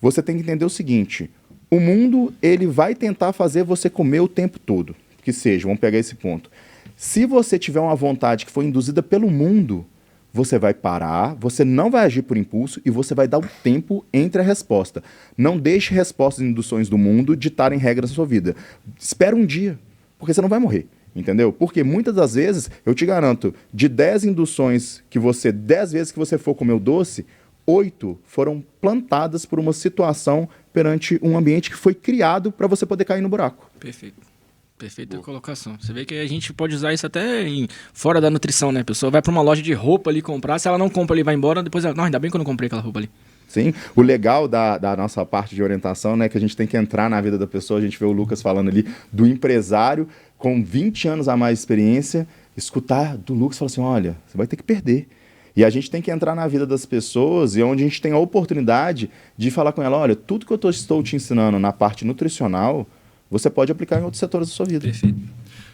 você tem que entender o seguinte, o mundo, ele vai tentar fazer você comer o tempo todo, que seja, vamos pegar esse ponto. Se você tiver uma vontade que foi induzida pelo mundo, você vai parar, você não vai agir por impulso e você vai dar o tempo entre a resposta. Não deixe respostas e induções do mundo ditarem regras na sua vida. Espera um dia, porque você não vai morrer. Entendeu? Porque muitas das vezes, eu te garanto, de 10 induções que 10 vezes que você for comer o doce, 8 foram plantadas por uma situação perante um ambiente que foi criado para você poder cair no buraco. Perfeito. Perfeita colocação. Você vê que a gente pode usar isso até fora da nutrição, né? A pessoa vai para uma loja de roupa ali comprar, se ela não compra ali, vai embora, depois ela, não, ainda bem que eu não comprei aquela roupa ali. Sim, o legal da nossa parte de orientação, né, que a gente tem que entrar na vida da pessoa, a gente vê o Lucas falando ali do empresário com 20 anos a mais de experiência, escutar do Lucas e falar assim, olha, você vai ter que perder. E a gente tem que entrar na vida das pessoas e onde a gente tem a oportunidade de falar com ela, olha, tudo que eu estou te ensinando na parte nutricional, você pode aplicar em outros setores da sua vida. Perfeito.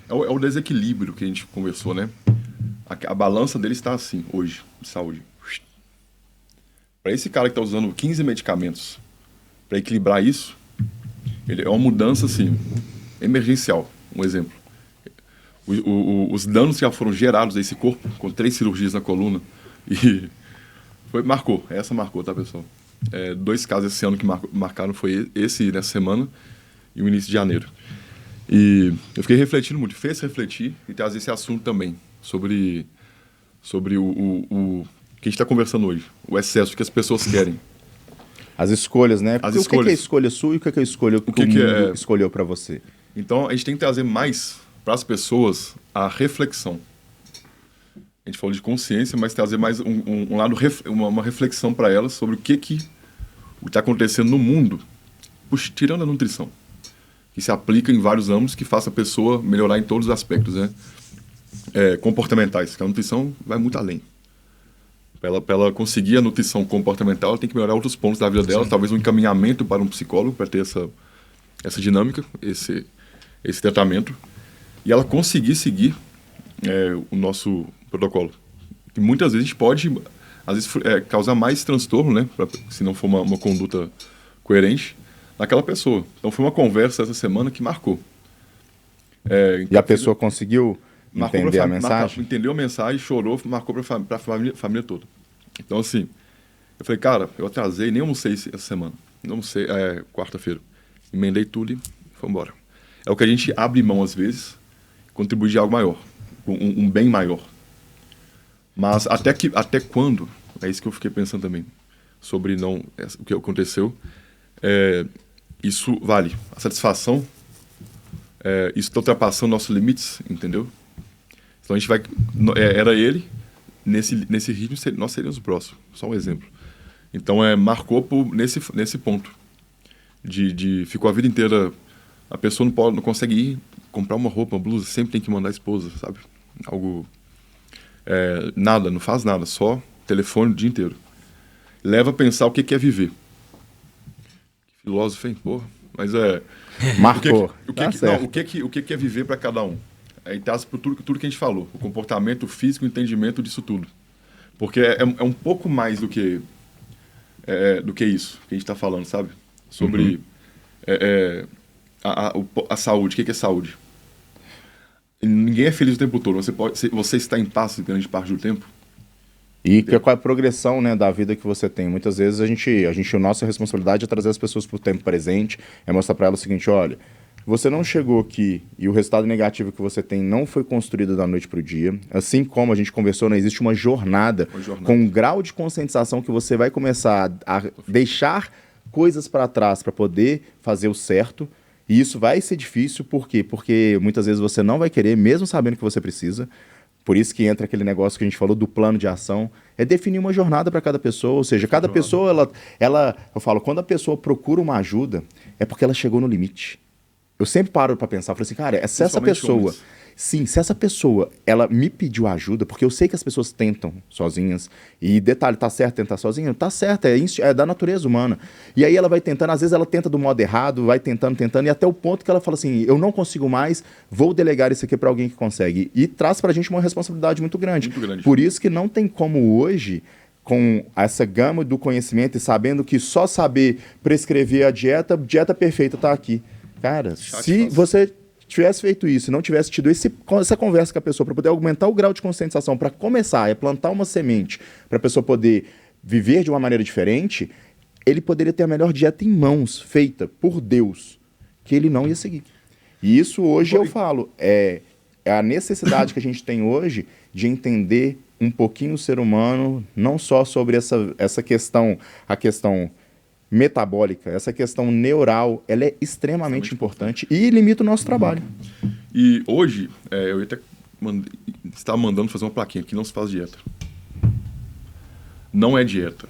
É o desequilíbrio que a gente conversou, né? A balança dele está assim, hoje, de saúde. Para esse cara que está usando 15 medicamentos, para equilibrar isso, ele é uma mudança, assim, emergencial. Um exemplo. Os danos que já foram gerados a esse corpo, com 3 cirurgias na coluna, e marcou, tá, pessoal? 2 casos esse ano que marcaram, foi esse nessa semana e o início de janeiro. E eu fiquei refletindo muito, fez refletir e trazer esse assunto também, sobre o que a gente está conversando hoje, o excesso que as pessoas querem. As escolhas, né? Porque o que é escolha sua e o que é escolha que o mundo escolheu para você? Então, a gente tem que trazer mais para as pessoas a reflexão. A gente falou de consciência, mas trazer mais um lado, uma reflexão para elas sobre o que está acontecendo no mundo, tirando a nutrição, que se aplica em vários âmbitos, que faça a pessoa melhorar em todos os aspectos, né? Comportamentais, que a nutrição vai muito além. Para ela conseguir a nutrição comportamental, ela tem que melhorar outros pontos da vida dela, sim. Talvez um encaminhamento para um psicólogo, para ter essa dinâmica, esse tratamento, e ela conseguir seguir o nosso protocolo, E muitas vezes a gente pode, às vezes, causar mais transtorno, né? Se não for uma conduta coerente, naquela pessoa. Então foi uma conversa essa semana que marcou. E a pessoa conseguiu entender a mensagem? Entendeu a mensagem, chorou, marcou para a família toda. Então, assim, eu falei, cara, eu atrasei, nem almocei essa semana. Não almocei, quarta-feira. Emendei tudo e foi embora. É o que a gente abre mão, às vezes, contribui de algo maior, um bem maior. Mas até quando, é isso que eu fiquei pensando também, sobre o que aconteceu, isso vale. A satisfação, isso está ultrapassando nossos limites, entendeu? Então a gente vai... Era ele, nesse ritmo, nós seríamos o próximo. Só um exemplo. Então marcou nesse ponto. Ficou a vida inteira... A pessoa não consegue ir comprar uma roupa, uma blusa, sempre tem que mandar a esposa, sabe? Algo... nada, não faz nada, só telefone o dia inteiro. Leva a pensar o que é viver. Filósofo, hein? Porra. Mas marcou. O que é viver para cada um? Aí traz por tudo que a gente falou. O comportamento físico, o entendimento disso tudo. Porque é um pouco mais do que isso que a gente está falando, sabe? Sobre a saúde. O que é saúde? Ninguém é feliz o tempo todo. Você está em paz grande parte do tempo. E qual é a progressão, né, da vida que você tem? Muitas vezes a nossa responsabilidade é trazer as pessoas para o tempo presente, é mostrar para elas o seguinte, olha, você não chegou aqui e o resultado negativo que você tem não foi construído da noite para o dia. Assim como a gente conversou, não existe uma jornada com um grau de conscientização que você vai começar a deixar coisas para trás para poder fazer o certo. E isso vai ser difícil, por quê? Porque muitas vezes você não vai querer, mesmo sabendo que você precisa. Por isso que entra aquele negócio que a gente falou do plano de ação. É definir uma jornada para cada pessoa. Ou seja, cada pessoa, eu falo, quando a pessoa procura uma ajuda, é porque ela chegou no limite. Eu sempre paro para pensar, falo assim, cara, se essa pessoa... Sim, se essa pessoa, ela me pediu ajuda, porque eu sei que as pessoas tentam sozinhas, e detalhe, tá certo tentar sozinha? Tá certo, é da natureza humana. E aí ela vai tentando, às vezes ela tenta do modo errado, vai tentando, e até o ponto que ela fala assim, eu não consigo mais, vou delegar isso aqui para alguém que consegue. E traz pra gente uma responsabilidade muito grande. Muito grande. Por isso que não tem como hoje, com essa gama do conhecimento e sabendo que só saber prescrever a dieta perfeita tá aqui. Cara, se você tivesse feito isso, não tivesse tido essa conversa com a pessoa para poder aumentar o grau de conscientização, para começar a plantar uma semente, para a pessoa poder viver de uma maneira diferente, ele poderia ter a melhor dieta em mãos, feita por Deus, que ele não ia seguir. E isso hoje eu falo, é a necessidade que a gente tem hoje de entender um pouquinho o ser humano, não só sobre essa questão, a questão metabólica, essa questão neural, ela é extremamente importante e limita o nosso trabalho. E hoje, eu até estava mandando fazer uma plaquinha que não se faz dieta. Não é dieta.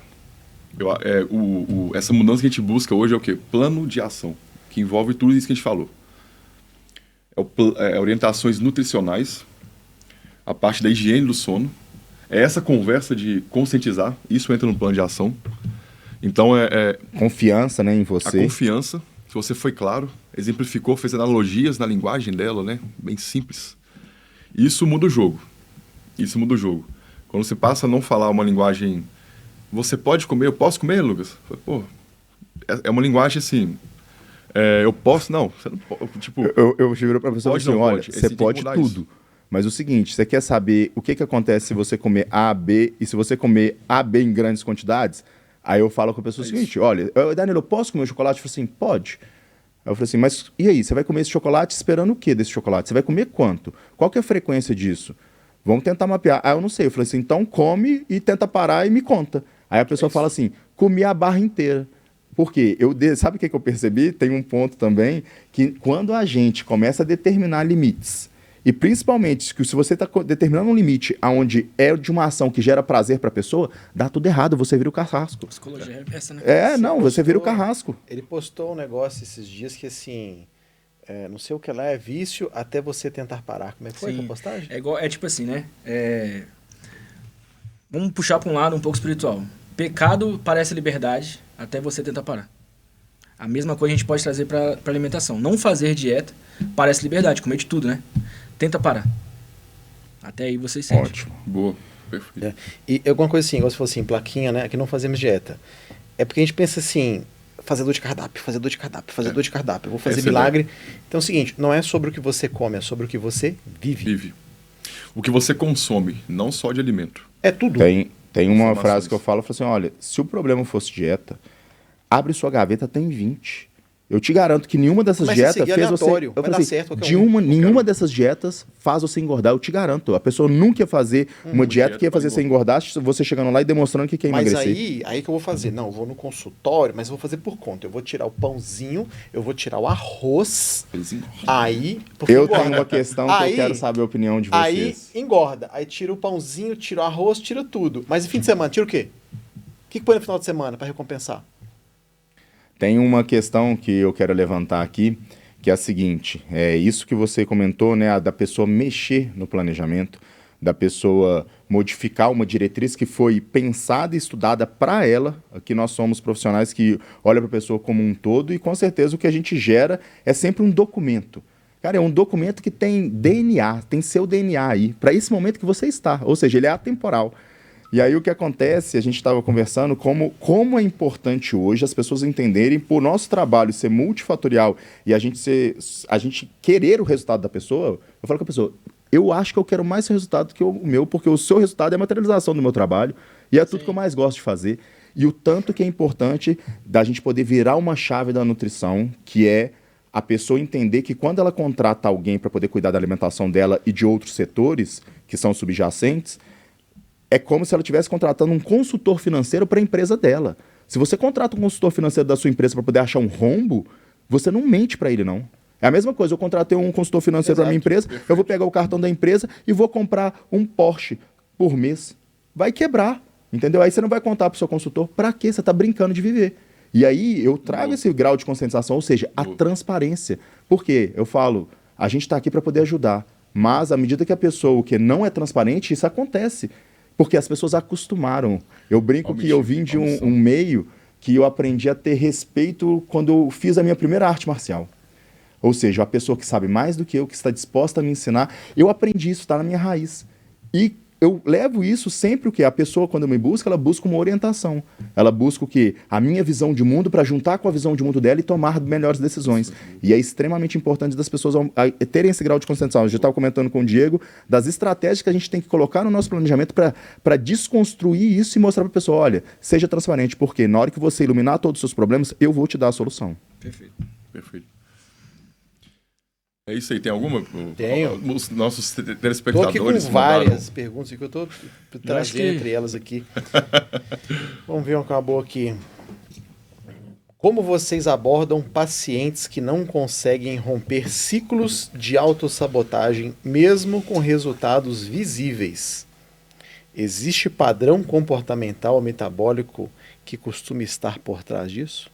Essa mudança que a gente busca hoje é o quê? Plano de ação, que envolve tudo isso que a gente falou. Orientações nutricionais, a parte da higiene do sono, é essa conversa de conscientizar, isso entra no plano de ação. Então confiança, né, em você. A confiança, se você foi claro, exemplificou, fez analogias na linguagem dela, né, bem simples. Isso muda o jogo. Quando você passa a não falar uma linguagem, você pode comer, eu posso comer, Lucas? Pô, é uma linguagem assim, eu posso, não, você não pode, tipo... Eu juro pra pessoa assim, olha, você pode tudo. Isso. Mas o seguinte, você quer saber o que acontece se você comer A, B, e se você comer A, B em grandes quantidades? Aí eu falo com a pessoa o seguinte, olha, Danilo, eu posso comer o chocolate? Eu falei assim, pode. Aí eu falei assim, mas e aí, você vai comer esse chocolate esperando o quê desse chocolate? Você vai comer quanto? Qual que é a frequência disso? Vamos tentar mapear. Aí eu não sei, eu falei assim, então come e tenta parar e me conta. Aí a pessoa fala assim, comi a barra inteira. Por quê? Sabe o que eu percebi? Tem um ponto também, que quando a gente começa a determinar limites, e principalmente, que se você está determinando um limite onde é de uma ação que gera prazer para a pessoa, dá tudo errado, você vira o carrasco. Psicologia é essa, né? Você vira o carrasco. Ele postou um negócio esses dias que assim, não sei o que lá, é vício até você tentar parar. Como é que foi a postagem? É tipo assim, né? Vamos puxar para um lado um pouco espiritual. Pecado parece liberdade até você tentar parar. A mesma coisa a gente pode trazer para alimentação. Não fazer dieta parece liberdade, comer de tudo, né? Tenta parar. Até aí vocês sentem. Ótimo. Boa. Perfeito. E alguma coisa assim, igual você falou assim, plaquinha, né? Aqui não fazemos dieta. É porque a gente pensa assim, fazedor de cardápio, fazedor de cardápio, fazedor de cardápio. Eu vou fazer Essa é a milagre. Então é o seguinte, não é sobre o que você come, é sobre o que você vive. Vive. O que você consome, não só de alimento. É tudo. Tem uma Informações. frase que eu falo assim, olha, se o problema fosse dieta, abre sua gaveta, tem 20. Eu te garanto que nenhuma dessas Começa a dietas seguir fez você... aleatório, Eu vai falei dar assim, certo qualquer um. nenhuma dessas dietas faz você engordar, eu te garanto. A pessoa nunca ia fazer uma dieta que ia fazer você engordar, você chegando lá e demonstrando que quer Mas emagrecer. aí que eu vou fazer. Não, eu vou no consultório, mas eu vou fazer por conta. Eu vou tirar o pãozinho, eu vou tirar o arroz. Eles engordam. Aí. porque Eu engorda. tenho uma questão que Aí- eu quero saber a opinião de Aí vocês. engorda. Aí tira o pãozinho, tira o arroz, tira tudo. Mas e fim de semana, tira o quê? O que põe no final de semana para recompensar? Tem uma questão que eu quero levantar aqui, que é a seguinte, é isso que você comentou, né, da pessoa mexer no planejamento, da pessoa modificar uma diretriz que foi pensada e estudada para ela. Aqui nós somos profissionais que olham para a pessoa como um todo e com certeza o que a gente gera é sempre um documento. Cara, é um documento que tem DNA, tem seu DNA aí, para esse momento que você está, ou seja, ele é atemporal. E aí o que acontece, a gente estava conversando, como é importante hoje as pessoas entenderem, por nosso trabalho ser multifatorial e a gente querer o resultado da pessoa, eu falo com a pessoa, eu acho que eu quero mais seu resultado do que o meu, porque o seu resultado é a materialização do meu trabalho e é tudo que eu mais gosto de fazer. E o tanto que é importante da gente poder virar uma chave da nutrição, que é a pessoa entender que quando ela contrata alguém para poder cuidar da alimentação dela e de outros setores, que são subjacentes, é como se ela estivesse contratando um consultor financeiro para a empresa dela. Se você contrata um consultor financeiro da sua empresa para poder achar um rombo, você não mente para ele, não. É a mesma coisa, eu contratei um consultor financeiro para minha empresa, eu vou pegar o cartão da empresa e vou comprar um Porsche por mês. Vai quebrar, entendeu? Aí você não vai contar para o seu consultor, para quê? Você está brincando de viver. E aí eu trago esse grau de conscientização, ou seja, a transparência. Por quê? Eu falo, a gente está aqui para poder ajudar, mas à medida que a pessoa que não é transparente, isso acontece. Porque as pessoas acostumaram. Eu brinco que eu vim de um meio que eu aprendi a ter respeito quando eu fiz a minha primeira arte marcial. Ou seja, a pessoa que sabe mais do que eu, que está disposta a me ensinar. Eu aprendi isso, está na minha raiz. E eu levo isso sempre o que a pessoa, quando me busca, ela busca uma orientação. Ela busca o quê? A minha visão de mundo para juntar com a visão de mundo dela e tomar melhores decisões. E é extremamente importante das pessoas terem esse grau de conscientização. Eu já estava comentando com o Diego das estratégias que a gente tem que colocar no nosso planejamento para desconstruir isso e mostrar para a pessoa, olha, seja transparente, porque na hora que você iluminar todos os seus problemas, eu vou te dar a solução. Perfeito. Perfeito. É isso aí, tem alguma? Tenho. Os nossos Tô aqui telespectadores com várias mandaram. perguntas que eu tô acho trazendo que- entre elas aqui. Vamos ver uma que acabou aqui. Como vocês abordam pacientes que não conseguem romper ciclos de autossabotagem, mesmo com resultados visíveis? Existe padrão comportamental ou metabólico que costuma estar por trás disso?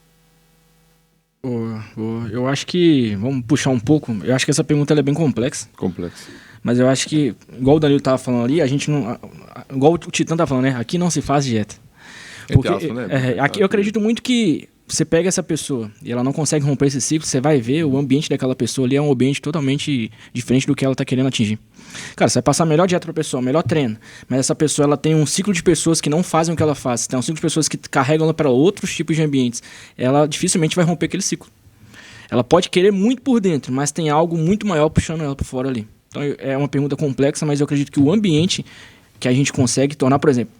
Eu acho que, vamos puxar um pouco, eu acho que essa pergunta ela é bem complexa, Complexo. mas eu acho que, igual o Danilo tava falando ali, a gente não, igual o Titã tá falando, né, aqui não se faz dieta. Porque, Entre aspas, né? aqui eu acredito muito que você pega essa pessoa e ela não consegue romper esse ciclo, você vai ver o ambiente daquela pessoa ali é um ambiente totalmente diferente do que ela tá querendo atingir. Cara, você vai passar a melhor dieta pra pessoa, melhor treino, mas essa pessoa ela tem um ciclo de pessoas que não fazem o que ela faz, tem um ciclo de pessoas que carregam ela para outros tipos de ambientes. Ela dificilmente vai romper aquele ciclo. Ela pode querer muito por dentro, mas tem algo muito maior puxando ela por fora ali. Então é uma pergunta complexa, mas eu acredito que o ambiente que a gente consegue tornar, por exemplo,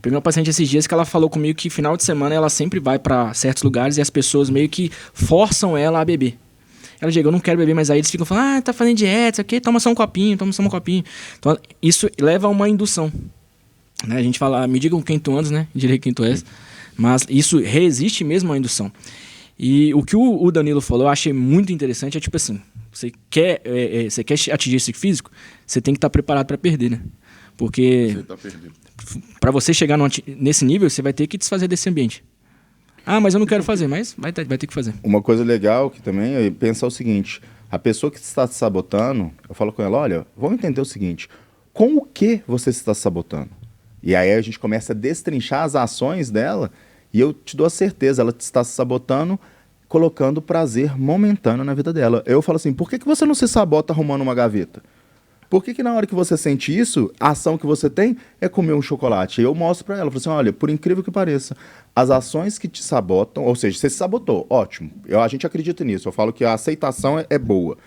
peguei uma paciente esses dias que ela falou comigo que final de semana ela sempre vai para certos lugares e as pessoas meio que forçam ela a beber. Ela chega, eu não quero beber, mas aí eles ficam falando, tá fazendo dieta, ok? Toma só um copinho, toma só um copinho. Então isso leva a uma indução. Né? A gente fala, me digam quem tu andas, né? Direi quem tu és. Mas isso resiste mesmo à indução. E o que o Danilo falou, eu achei muito interessante, é tipo assim, você quer atingir esse físico, você tem que estar preparado para perder, né? Porque Você tá perdido. para você chegar nesse nível, você vai ter que desfazer desse ambiente. Ah, mas eu não quero fazer, mas vai ter que fazer. Uma coisa legal que também é pensar o seguinte, a pessoa que está se sabotando, eu falo com ela, olha, vamos entender o seguinte, com o que você se está se sabotando? E aí a gente começa a destrinchar as ações dela e eu te dou a certeza, ela está se sabotando colocando prazer momentâneo na vida dela. Eu falo assim, por que você não se sabota arrumando uma gaveta? Por que na hora que você sente isso, a ação que você tem é comer um chocolate? E eu mostro para ela, falo assim, olha, por incrível que pareça, as ações que te sabotam, ou seja, você se sabotou, ótimo, a gente acredita nisso, eu falo que a aceitação é boa,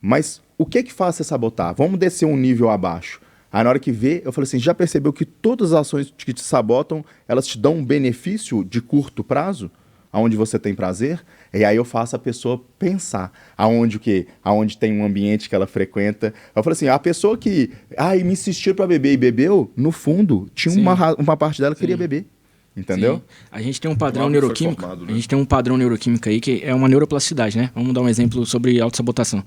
mas o que faz você sabotar? Vamos descer um nível abaixo. Aí na hora que vê, eu falei assim, já percebeu que todas as ações que te sabotam, elas te dão um benefício de curto prazo? Aonde você tem prazer? E aí eu faço a pessoa pensar aonde tem um ambiente que ela frequenta. Eu falei assim, a pessoa que me insistiu para beber e bebeu, no fundo, tinha uma parte dela que queria beber. Entendeu? Sim. A gente tem um padrão neuroquímico. Formado, né? A gente tem um padrão neuroquímico aí que é uma neuroplasticidade, né? Vamos dar um exemplo sobre autossabotação.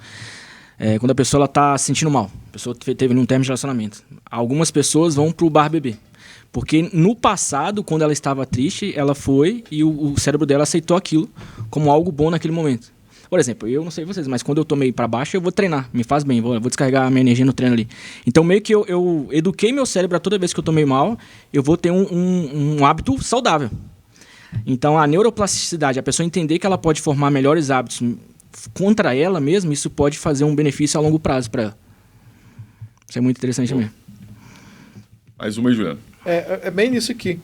Quando a pessoa está se sentindo mal, a pessoa teve um término de relacionamento. Algumas pessoas vão pro bar beber. Porque no passado, quando ela estava triste, ela foi e o cérebro dela aceitou aquilo como algo bom naquele momento. Por exemplo, eu não sei vocês, mas quando eu tô meio para baixo, eu vou treinar, me faz bem, vou descarregar a minha energia no treino ali. Então meio que eu eduquei meu cérebro a toda vez que eu tô meio mal, eu vou ter um hábito saudável. Então a neuroplasticidade, a pessoa entender que ela pode formar melhores hábitos contra ela mesma, isso pode fazer um benefício a longo prazo para ela. Isso é muito interessante mesmo. Mais uma aí, Juliano. É bem nisso aqui.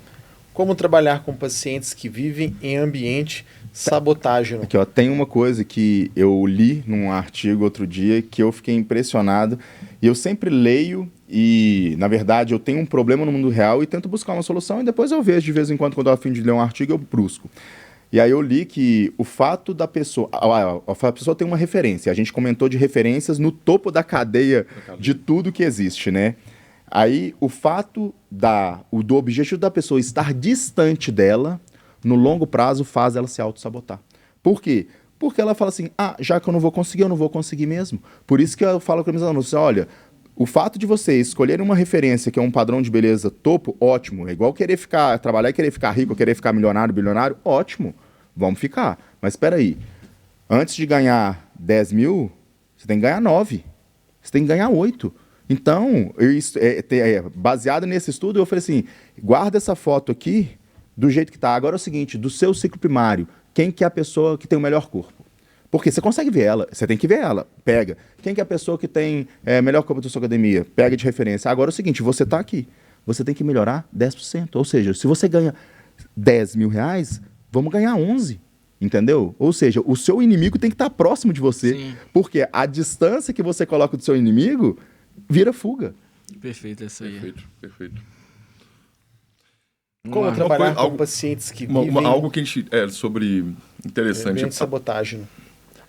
Como trabalhar com pacientes que vivem em ambiente sabotágeno. Aqui, ó, tem uma coisa que eu li num artigo outro dia que eu fiquei impressionado. E eu sempre leio e, na verdade, eu tenho um problema no mundo real e tento buscar uma solução e depois eu vejo de vez em quando, quando eu tô a fim de ler um artigo, eu busco. E aí eu li que o fato da pessoa... A pessoa tem uma referência. A gente comentou de referências no topo da cadeia de tudo que existe, né? Aí o fato do objetivo da pessoa estar distante dela, no longo prazo, faz ela se auto-sabotar. Por quê? Porque ela fala assim, já que eu não vou conseguir mesmo. Por isso que eu falo para meus alunos, olha, o fato de você escolher uma referência que é um padrão de beleza topo, ótimo. É igual trabalhar e querer ficar rico, querer ficar milionário, bilionário, ótimo. Vamos ficar. Mas espera aí, antes de ganhar 10 mil, você tem que ganhar 9. Você tem que ganhar 8. Então, baseado nesse estudo, eu falei assim, guarda essa foto aqui do jeito que está. Agora é o seguinte, do seu ciclo primário, quem que é a pessoa que tem o melhor corpo? Porque você consegue ver ela, você tem que ver ela, pega. Quem que é a pessoa que tem melhor corpo da sua academia? Pega de referência. Agora é o seguinte, você está aqui, você tem que melhorar 10%. Ou seja, se você ganha 10 mil reais, vamos ganhar 11. Entendeu? Ou seja, o seu inimigo tem que estar próximo de você. Sim. Porque a distância que você coloca do seu inimigo vira fuga. Perfeito, essa aí. Perfeito. Como trabalhar com pacientes que vivem... Algo que a gente... sobre... Interessante. Sabotagem.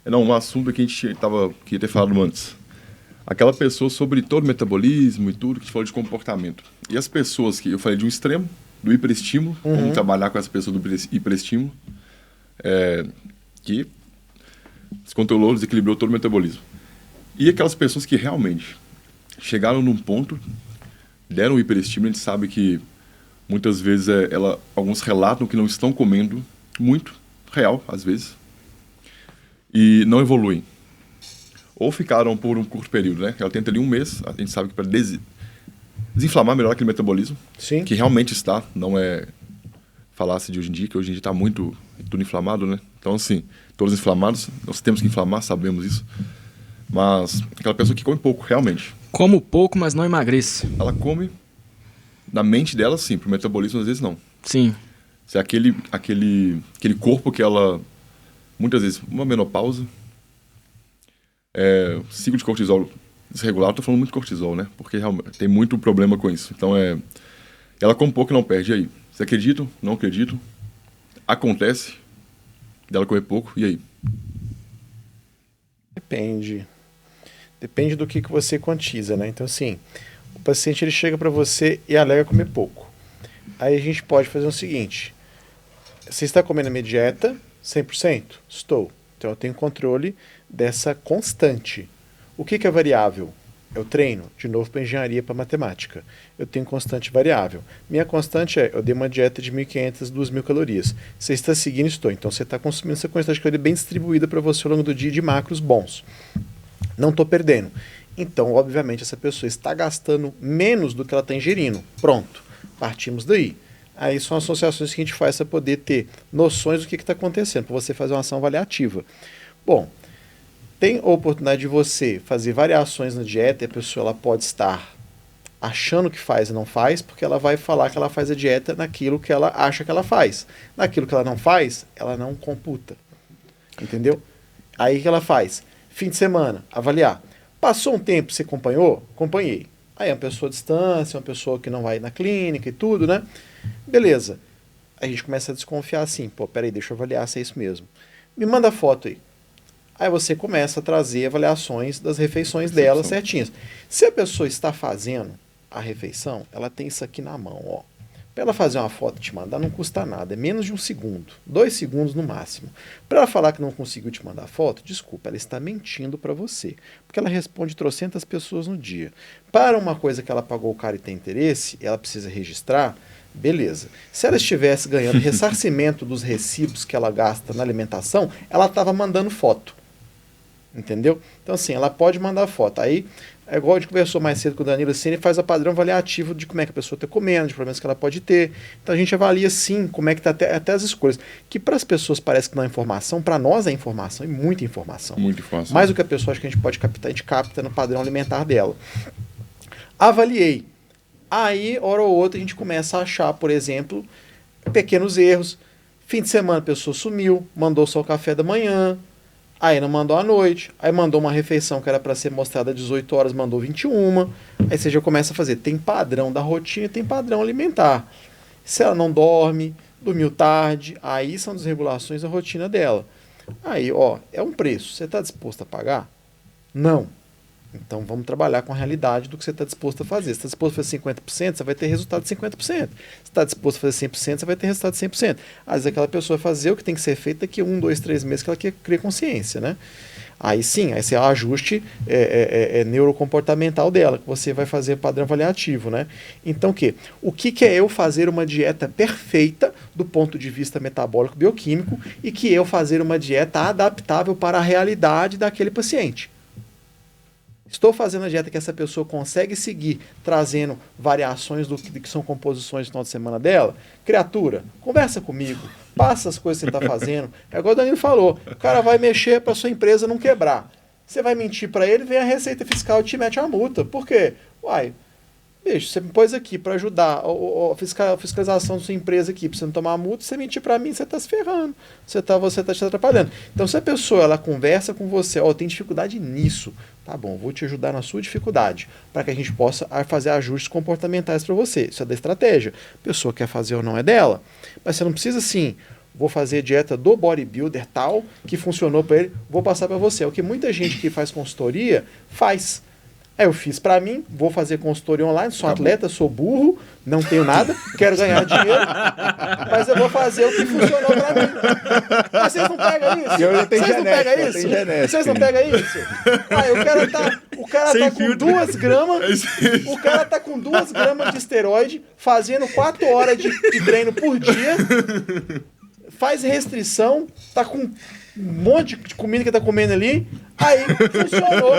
Não, um assunto que a gente queria ter falado antes. Aquela pessoa sobre todo o metabolismo e tudo, que a gente falou de comportamento. E as pessoas que... Eu falei de um extremo, do hiperestímulo. Como trabalhar com essa pessoa do hiperestímulo. Que descontrolou, desequilibrou todo o metabolismo. E aquelas pessoas que realmente chegaram num ponto, deram hiperestímulo, a gente sabe que muitas vezes alguns relatam que não estão comendo muito, real, às vezes, e não evoluem. Ou ficaram por um curto período, né? Ela tenta ali um mês, a gente sabe que para desinflamar melhor aquele metabolismo, sim, que realmente está, não é falácia de hoje em dia, que hoje em dia está tudo inflamado, né? Então, assim, todos inflamados, nós temos que inflamar, sabemos isso, mas aquela pessoa que come pouco, realmente. Como pouco, mas não emagrece. Ela come, na mente dela, sim, pro metabolismo, às vezes, não. Sim. Se é aquele corpo que ela, muitas vezes, uma menopausa, ciclo de cortisol desregulado, eu tô falando muito de cortisol, né? Porque realmente tem muito problema com isso. Então, ela come pouco e não perde. E aí? Você acredita? Não acredito? Acontece dela comer pouco, e aí? Depende do que você quantiza, né? Então, assim, o paciente ele chega para você e alega comer pouco. Aí a gente pode fazer o seguinte: você está comendo a minha dieta 100%? Estou. Então eu tenho controle dessa constante. O que é variável? Eu treino, de novo, para engenharia, para matemática. Eu tenho constante variável. Minha constante eu dei uma dieta de 1.500, 2.000 calorias. Você está seguindo, estou. Então você está consumindo essa quantidade de caloria bem distribuída para você ao longo do dia de macros bons. Não estou perdendo. Então, obviamente, essa pessoa está gastando menos do que ela está ingerindo. Pronto, partimos daí. Aí são associações que a gente faz para poder ter noções do que está acontecendo, para você fazer uma ação avaliativa. Bom, tem a oportunidade de você fazer variações na dieta e a pessoa ela pode estar achando que faz e não faz, porque ela vai falar que ela faz a dieta naquilo que ela acha que ela faz. Naquilo que ela não faz, ela não computa. Entendeu? Aí o que ela faz? Fim de semana, avaliar. Passou um tempo, você acompanhou? Acompanhei. Aí é uma pessoa à distância, uma pessoa que não vai na clínica e tudo, né? Beleza. A gente começa a desconfiar assim, pô, peraí, deixa eu avaliar se é isso mesmo. Me manda a foto aí. Aí você começa a trazer avaliações das refeições dela certinhas. Se a pessoa está fazendo a refeição, ela tem isso aqui na mão, ó. Para ela fazer uma foto e te mandar não custa nada, é menos de 1 segundo, 2 segundos no máximo. Para ela falar que não conseguiu te mandar foto, desculpa, ela está mentindo para você, porque ela responde 300 pessoas no dia. Para uma coisa que ela pagou o cara e tem interesse, ela precisa registrar, beleza. Se ela estivesse ganhando ressarcimento dos recibos que ela gasta na alimentação, ela estava mandando foto. Entendeu? Então, assim, ela pode mandar foto. Aí, é igual a gente conversou mais cedo com o Danilo, assim, ele faz o padrão avaliativo de como é que a pessoa está comendo, de problemas que ela pode ter. Então, a gente avalia, sim, como é que está até as escolhas. Que para as pessoas parece que não é informação, para nós é informação, e muita informação. Muita informação. Mais do que a pessoa acha que a gente pode captar, a gente capta no padrão alimentar dela. Avaliei. Aí, hora ou outra, a gente começa a achar, por exemplo, pequenos erros. Fim de semana a pessoa sumiu, mandou só o café da manhã, aí não mandou à noite, aí mandou uma refeição que era para ser mostrada às 18 horas, mandou 21. Aí você já começa a fazer. Tem padrão da rotina, tem padrão alimentar. Se ela não dorme, dormiu tarde, aí são desregulações da rotina dela. Aí, ó, é um preço. Você está disposto a pagar? Não. Então vamos trabalhar com a realidade do que você está disposto a fazer. Se está disposto a fazer 50%, você vai ter resultado de 50%. Se está disposto a fazer 100%, você vai ter resultado de 100%. Às vezes aquela pessoa vai fazer o que tem que ser feito daqui a 1, 2, 3 meses que ela quer criar consciência, né? Aí sim, esse é o ajuste neurocomportamental dela, que você vai fazer padrão avaliativo, né? Então o que é eu fazer uma dieta perfeita do ponto de vista metabólico bioquímico e que eu fazer uma dieta adaptável para a realidade daquele paciente? Estou fazendo a dieta que essa pessoa consegue seguir, trazendo variações do que são composições do final de semana dela. Criatura, conversa comigo, passa as coisas que você está fazendo. É igual o Danilo falou, o cara vai mexer para sua empresa não quebrar. Você vai mentir para ele, vem a Receita Fiscal e te mete a multa. Por quê? Uai, bicho, você me pôs aqui para ajudar a fiscalização da sua empresa aqui, para você não tomar multa, você mentir para mim, você está se ferrando, você está te atrapalhando. Então, se a pessoa ela conversa com você, ó, tem dificuldade nisso, tá bom, vou te ajudar na sua dificuldade, para que a gente possa fazer ajustes comportamentais para você. Isso é da estratégia. A pessoa quer fazer ou não é dela, mas você não precisa assim, vou fazer a dieta do bodybuilder tal, que funcionou para ele, vou passar para você. É o que muita gente que faz consultoria faz. Aí eu fiz pra mim, vou fazer consultoria online, sou atleta, sou burro, não tenho nada, quero ganhar dinheiro, mas eu vou fazer o que funcionou pra mim. Mas vocês não pegam isso? Vocês não pegam isso? Vocês não pegam isso? Aí o cara tá com 2 gramas, o cara tá com 2 gramas de esteroide, fazendo 4 horas de treino por dia, faz restrição, tá com um monte de comida que tá comendo ali, aí funcionou.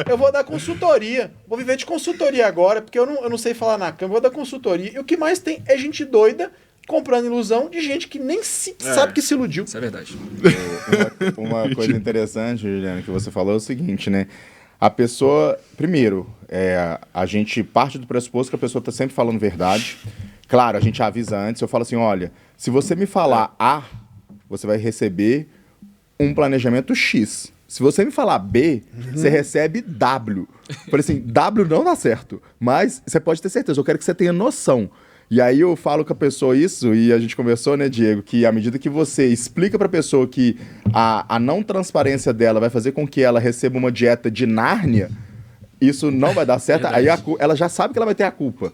Eu vou dar consultoria, vou viver de consultoria agora, porque eu não sei falar na câmera, vou dar consultoria. E o que mais tem é gente doida comprando ilusão de gente que nem sabe que se iludiu. Isso é verdade. Uma coisa interessante, Juliana, que você falou é o seguinte, né? A pessoa, primeiro, a gente parte do pressuposto que a pessoa está sempre falando verdade. Claro, a gente avisa antes, eu falo assim, olha, se você me falar A, você vai receber um planejamento X. Se você me falar B, você recebe W. Falei assim, W não dá certo, mas você pode ter certeza, eu quero que você tenha noção. E aí eu falo com a pessoa isso, e a gente conversou, né, Diego, que à medida que você explica pra pessoa que a não transparência dela vai fazer com que ela receba uma dieta de Nárnia, isso não vai dar certo, aí ela já sabe que ela vai ter a culpa.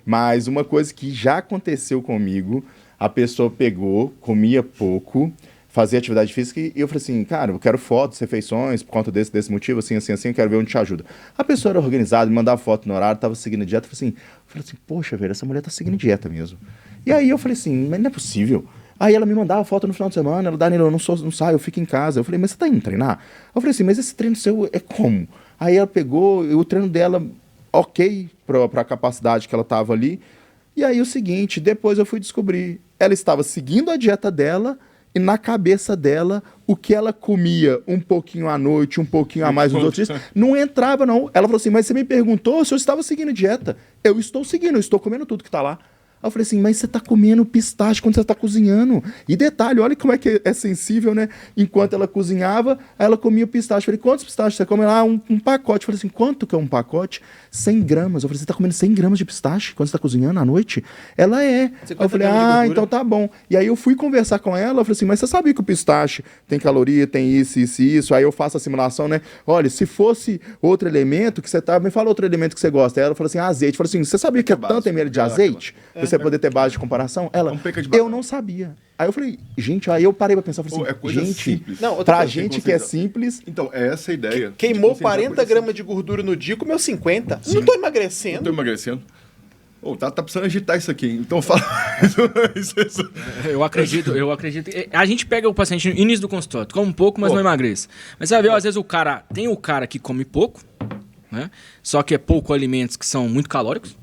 Mas uma coisa que já aconteceu comigo, a pessoa pegou, comia pouco, fazia atividade física e eu falei assim, cara, eu quero fotos, refeições, por conta desse motivo, assim, eu quero ver onde te ajuda. A pessoa era organizada, me mandava foto no horário, tava seguindo a dieta, eu falei assim, poxa, velho, essa mulher tá seguindo dieta mesmo. E aí eu falei assim, mas não é possível. Aí ela me mandava foto no final de semana, ela, Danilo, eu não saio, eu fico em casa. Eu falei, mas você tá indo treinar? Eu falei assim, mas esse treino seu é como? Aí ela pegou, o treino dela, ok, pra capacidade que ela tava ali. E aí o seguinte, depois eu fui descobrir, ela estava seguindo a dieta dela, e na cabeça dela, o que ela comia um pouquinho à noite, um pouquinho a mais nos outros dias, não entrava, não. Ela falou assim, mas você me perguntou se eu estava seguindo dieta. Eu estou seguindo, eu estou comendo tudo que está lá. Aí eu falei assim, mas você tá comendo pistache quando você tá cozinhando. E detalhe, olha como é que é sensível, né? Enquanto ela cozinhava, ela comia pistache. Eu falei, quantos pistaches você come? Lá, um pacote. Eu falei assim, quanto que é um pacote? 100 gramas. Eu falei, você tá comendo 100 gramas de pistache quando você tá cozinhando à noite? Ela é. Aí eu falei, então tá bom. E aí eu fui conversar com ela, eu falei assim, mas você sabia que o pistache tem caloria, tem isso, isso e isso? Aí eu faço a simulação, né? Olha, se fosse outro elemento que você tá... Me fala outro elemento que você gosta. Aí ela falou assim, azeite. Eu falei assim, você sabia que é tanto ml de azeite? Você poder ter base de comparação? Ela, eu não sabia. Aí eu falei, gente, aí eu parei pra pensar, falei assim, é coisa gente, simples. Não, pra gente que é simples... Então, é essa a ideia. Queimou 40 gramas de gordura no dia, comeu 50. Sim. Não tô emagrecendo. Não tô emagrecendo. Tá precisando agitar isso aqui, então fala. Eu acredito. A gente pega o paciente no início do consultório, come um pouco, mas não emagrece. Mas você vai ver, às vezes tem o cara que come pouco, né? Só que é pouco alimentos que são muito calóricos.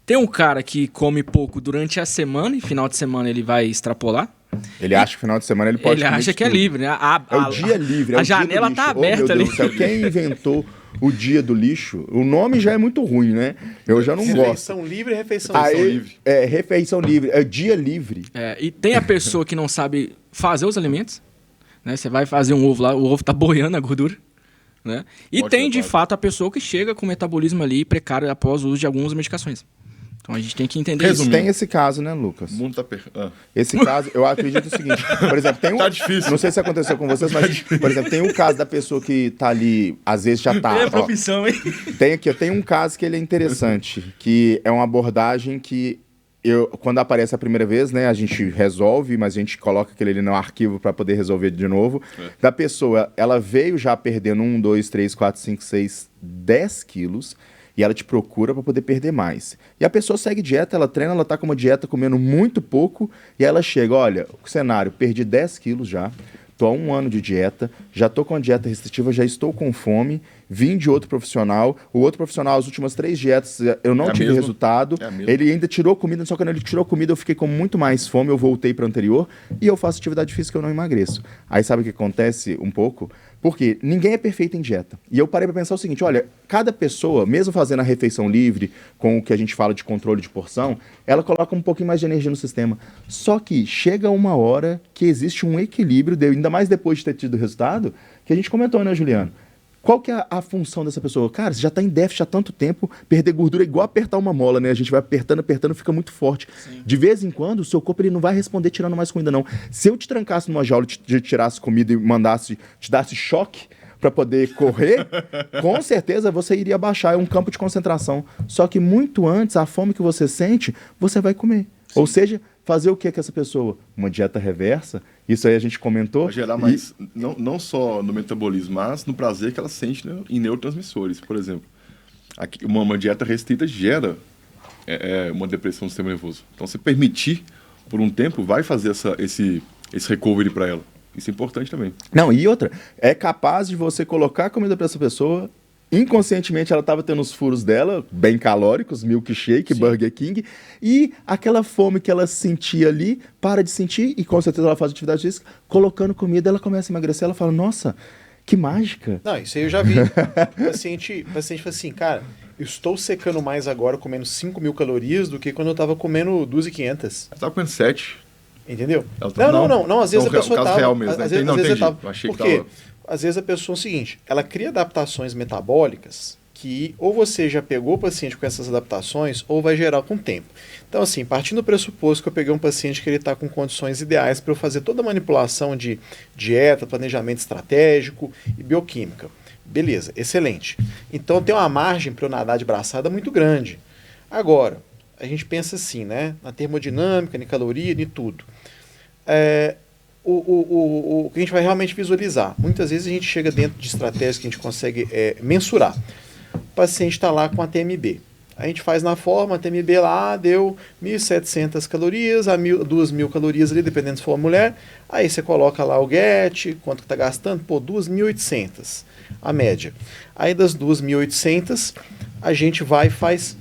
Tem um cara que come pouco durante a semana e final de semana ele vai extrapolar. Ele acha que final de semana ele pode comer. Ele acha que é livre, né? É o dia livre. A janela tá aberta ali. Quem inventou o dia do lixo? O nome já é muito ruim, né? Eu já não gosto. Refeição livre, refeição livre. É, refeição livre. É dia livre. E tem a pessoa que não sabe fazer os alimentos. Né? Você vai fazer um ovo lá, o ovo tá boiando a gordura. Né? E tem, de fato, a pessoa que chega com o metabolismo ali precário após o uso de algumas medicações. Então a gente tem que entender isso. Tem esse caso, né, Lucas? O mundo tá Esse caso, eu acredito o seguinte. Por exemplo, tem um... Tá difícil. Não sei se aconteceu com vocês, mas, por exemplo, tem um caso da pessoa que tá ali, às vezes já tá... É profissão, hein? Tem um caso que ele é interessante, que é uma abordagem que quando aparece a primeira vez, né, a gente resolve, mas a gente coloca aquele ali no arquivo para poder resolver de novo. Da pessoa, ela veio já perdendo 1, 2, 3, 4, 5, 6, 10 quilos... E ela te procura para poder perder mais. E a pessoa segue dieta, ela treina, ela tá com uma dieta comendo muito pouco, e ela chega, olha, o cenário, perdi 10 quilos já, tô há 1 ano de dieta, já tô com a dieta restritiva, já estou com fome, vim de outro profissional, o outro profissional, as últimas 3 dietas, eu não tive resultado, ele ainda tirou comida, só que quando ele tirou comida eu fiquei com muito mais fome, eu voltei para o anterior, e eu faço atividade física, eu não emagreço. Aí sabe o que acontece um pouco? Porque ninguém é perfeito em dieta. E eu parei para pensar o seguinte, olha, cada pessoa, mesmo fazendo a refeição livre, com o que a gente fala de controle de porção, ela coloca um pouquinho mais de energia no sistema. Só que chega uma hora que existe um equilíbrio, ainda mais depois de ter tido o resultado, que a gente comentou, né, Juliano? Qual que é a função dessa pessoa? Cara, você já está em déficit há tanto tempo, perder gordura é igual apertar uma mola, né? A gente vai apertando, fica muito forte. Sim. De vez em quando, o seu corpo ele não vai responder tirando mais comida, não. Se eu te trancasse numa jaula, te tirasse comida e te desse choque para poder correr, com certeza você iria baixar. É um campo de concentração. Só que muito antes, a fome que você sente, você vai comer. Sim. Ou seja, fazer o que com essa pessoa? Uma dieta reversa. Isso aí a gente comentou. Vai gerar mais, não só no metabolismo, mas no prazer que ela sente, né, em neurotransmissores. Por exemplo, uma dieta restrita gera uma depressão do sistema nervoso. Então, se permitir por um tempo, vai fazer esse recovery para ela. Isso é importante também. Não, e outra, é capaz de você colocar comida para essa pessoa... Inconscientemente ela estava tendo os furos dela, bem calóricos, milkshake, sim, Burger King, e aquela fome que ela sentia ali, para de sentir, e com certeza ela faz atividade física, colocando comida, ela começa a emagrecer, ela fala, nossa, que mágica. Não, isso aí eu já vi. O paciente fala assim, cara, eu estou secando mais agora comendo 5.000 calorias do que quando eu estava comendo 2.500. Ela estava comendo 7. Entendeu? Não, às vezes a pessoa estava... real mesmo, às né? vezes Tava... Achei que tava... Às vezes a pessoa é o seguinte, ela cria adaptações metabólicas que ou você já pegou o paciente com essas adaptações ou vai gerar com o tempo. Então assim, partindo do pressuposto que eu peguei um paciente que ele está com condições ideais para eu fazer toda a manipulação de dieta, planejamento estratégico e bioquímica. Beleza, excelente. Então tem uma margem para eu nadar de braçada muito grande. Agora, a gente pensa assim, né? Na termodinâmica, na caloria, em tudo. O que a gente vai realmente visualizar. Muitas vezes a gente chega dentro de estratégias que a gente consegue mensurar. O paciente está lá com a TMB. A gente faz na forma, a TMB lá deu 1.700 calorias, a 2.000 calorias ali, dependendo se for uma mulher. Aí você coloca lá o GET, quanto que está gastando? Pô, 2.800, a média. Aí das 2.800, a gente vai e faz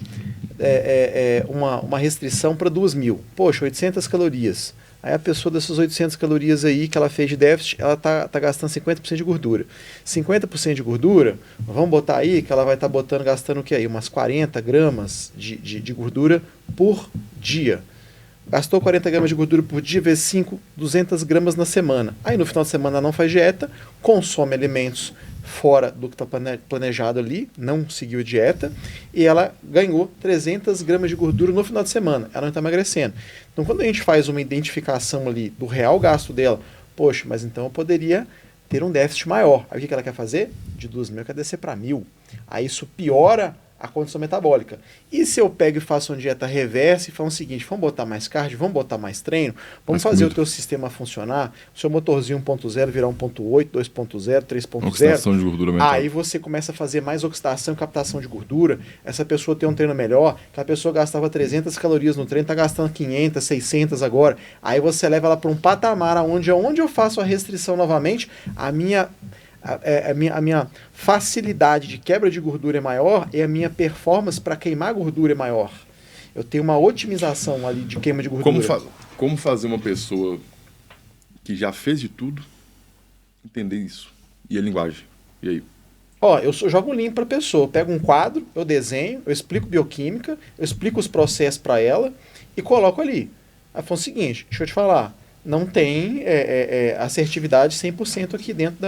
uma restrição para 2.000. Poxa, 800 calorias. Aí a pessoa dessas 800 calorias aí que ela fez de déficit, ela tá gastando 50% de gordura. 50% de gordura, vamos botar aí que ela vai estar gastando o que aí? Umas 40 gramas de gordura por dia. Gastou 40 gramas de gordura por dia, vezes 5, 200 gramas na semana. Aí no final de semana ela não faz dieta, consome alimentos fora do que está planejado ali, não seguiu a dieta, e ela ganhou 300 gramas de gordura no final de semana. Ela não está emagrecendo. Então, quando a gente faz uma identificação ali do real gasto dela, poxa, mas então eu poderia ter um déficit maior. Aí o que ela quer fazer? De 2.000 ela quer descer para 1.000. Aí isso piora a condição metabólica. E se eu pego e faço uma dieta reversa e falo o seguinte, vamos botar mais cardio, vamos botar mais treino, vamos fazer o teu sistema funcionar, o seu motorzinho 1.0 virar 1.8, 2.0, 3.0. Oxidação de gordura mental. Aí você começa a fazer mais oxidação e captação de gordura, essa pessoa tem um treino melhor, que a pessoa gastava 300 calorias no treino, está gastando 500, 600 agora. Aí você leva ela para um patamar onde eu faço a restrição novamente, a minha facilidade de quebra de gordura é maior e a minha performance para queimar gordura é maior. Eu tenho uma otimização ali de queima de gordura. Como fazer uma pessoa que já fez de tudo entender isso? E a linguagem? E aí? Eu jogo um link para a pessoa. Eu pego um quadro, eu desenho, eu explico bioquímica, eu explico os processos para ela e coloco ali. Aí foi o seguinte, deixa eu te falar. Não tem assertividade 100% aqui dentro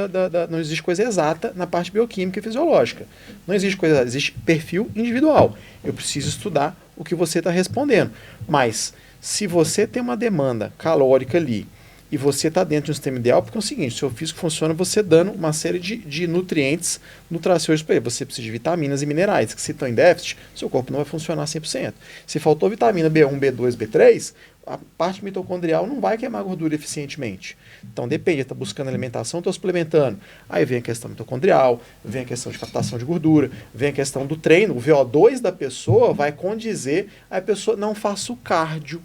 não existe coisa exata na parte bioquímica e fisiológica. Não existe coisa exata, existe perfil individual. Eu preciso estudar o que você está respondendo. Mas, se você tem uma demanda calórica ali e você está dentro de um sistema ideal, porque é o seguinte, o seu físico funciona você dando uma série de nutrientes, nutrações para ele. Você precisa de vitaminas e minerais, que se estão em déficit, seu corpo não vai funcionar 100%. Se faltou vitamina B1, B2, B3, a parte mitocondrial não vai queimar gordura eficientemente. Então depende, está buscando alimentação, estou suplementando. Aí vem a questão mitocondrial, vem a questão de captação de gordura, vem a questão do treino, o VO2 da pessoa vai condizer, aí a pessoa não faça o cardio.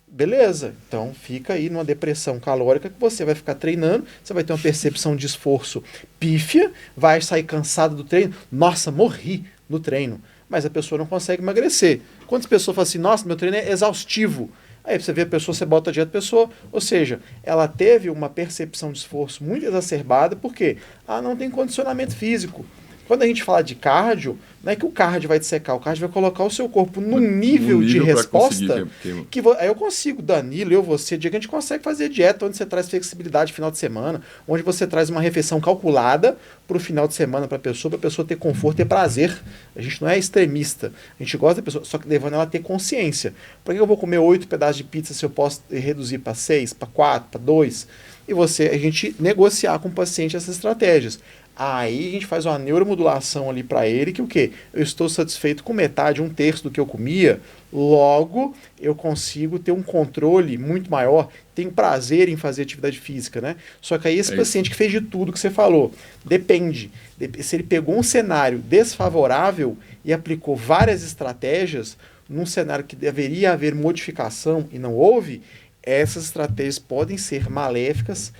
Beleza, então fica aí numa depressão calórica que você vai ficar treinando, você vai ter uma percepção de esforço pífia, vai sair cansado do treino, nossa, morri no treino. Mas a pessoa não consegue emagrecer. Quantas pessoas falam assim, nossa, meu treino é exaustivo. Aí você vê a pessoa, você bota a dieta da pessoa, ou seja, ela teve uma percepção de esforço muito exacerbada, porque não tem condicionamento físico. Quando a gente fala de cardio, não é que o cardio vai te secar, o cardio vai colocar o seu corpo num nível de resposta que aí eu consigo, Danilo, você, dia que a gente consegue fazer dieta, onde você traz flexibilidade no final de semana, onde você traz uma refeição calculada para o final de semana para a pessoa ter conforto, ter prazer. A gente não é extremista, a gente gosta da pessoa, só que levando ela a ter consciência. Por que eu vou comer 8 pedaços de pizza se eu posso reduzir para 6, para 4, para 2? E a gente negociar com o paciente essas estratégias. Aí a gente faz uma neuromodulação ali para ele, que o quê? Eu estou satisfeito com metade, 1/3 do que eu comia, logo eu consigo ter um controle muito maior, tenho prazer em fazer atividade física, né? Só que aí esse paciente que fez de tudo que você falou, depende, se ele pegou um cenário desfavorável e aplicou várias estratégias num cenário que deveria haver modificação e não houve, essas estratégias podem ser maléficas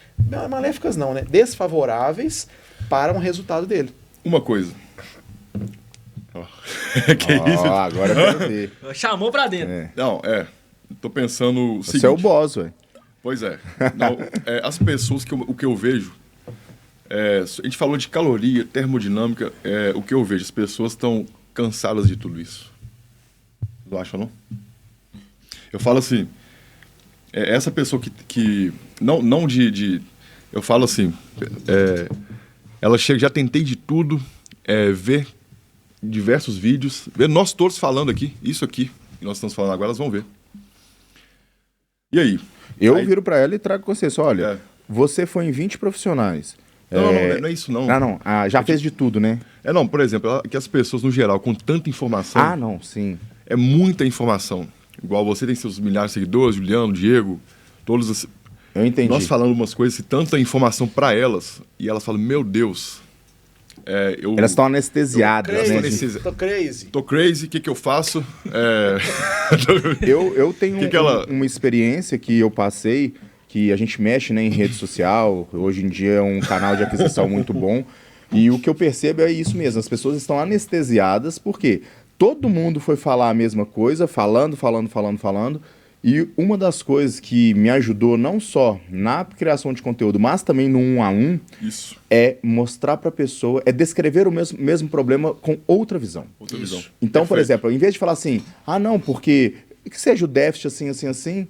não, né? Desfavoráveis para um resultado dele. Uma coisa. Que isso? Agora eu quero ver. Chamou pra dentro. Não, tô pensando o seguinte. Você é o boss, velho. Pois é. Não, as pessoas, o que eu vejo, a gente falou de caloria, termodinâmica, o que eu vejo, as pessoas estão cansadas de tudo isso. Não acham, não? Eu falo assim, essa pessoa que não de eu falo assim, ela chega, já tentei de tudo, ver diversos vídeos, ver nós todos falando aqui, isso aqui que nós estamos falando agora, elas vão ver. E aí? Eu viro pra ela e trago com você, só olha, você foi em 20 profissionais. Não é isso não. Não. Já fez de tudo, né? Não, por exemplo, que as pessoas no geral, com tanta informação... não, sim. É muita informação. Igual você tem seus milhares de seguidores, Juliano, Diego, todos os... Eu entendi. Nós falando umas coisas, tanta informação para elas, e elas falam, meu Deus... Elas estão anestesiadas, né? Tô crazy. O que eu faço? Eu tenho uma experiência que eu passei, que a gente mexe, né, em rede social, hoje em dia é um canal de aquisição muito bom, e o que eu percebo é isso mesmo, as pessoas estão anestesiadas porque todo mundo foi falar a mesma coisa, falando. E uma das coisas que me ajudou não só na criação de conteúdo, mas também no 1-a-1, Isso. é mostrar para a pessoa, é descrever o mesmo problema com outra visão. Outra visão. Então, por Perfeito. exemplo, em vez de falar assim, não, porque que seja o déficit assim,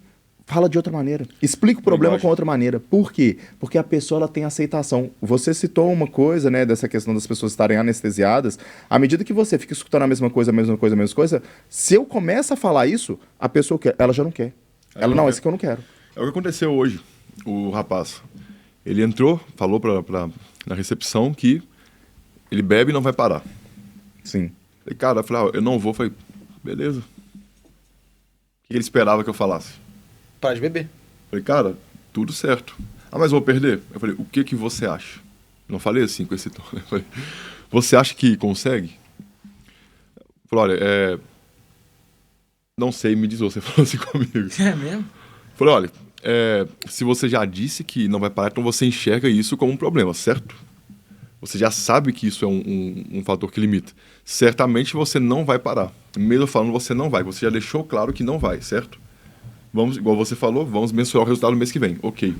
fala de outra maneira. Explica o problema Linguagem. com outra maneira. Por quê? Porque a pessoa ela tem aceitação. Você citou uma coisa, né, dessa questão das pessoas estarem anestesiadas. À medida que você fica escutando a mesma coisa, se eu começo a falar isso, a pessoa quer, ela já não quer. Ela, não, esse aqui eu não quero. É o que aconteceu hoje. O rapaz, ele entrou, falou na recepção que ele bebe e não vai parar. Sim. Falei, cara, eu não vou. Falei, beleza. O que ele esperava que eu falasse? Para de beber. Falei, cara, tudo certo. Mas vou perder? Eu falei, o que você acha? Não falei assim com esse tom. Eu falei, você acha que consegue? Falei, olha, não sei, me diz você. Falou assim comigo. É mesmo? Falei, olha, se você já disse que não vai parar, então você enxerga isso como um problema, certo? Você já sabe que isso é um fator que limita. Certamente você não vai parar. Mesmo falando, você não vai. Você já deixou claro que não vai, certo? Vamos, igual você falou, vamos mensurar o resultado no mês que vem. Ok.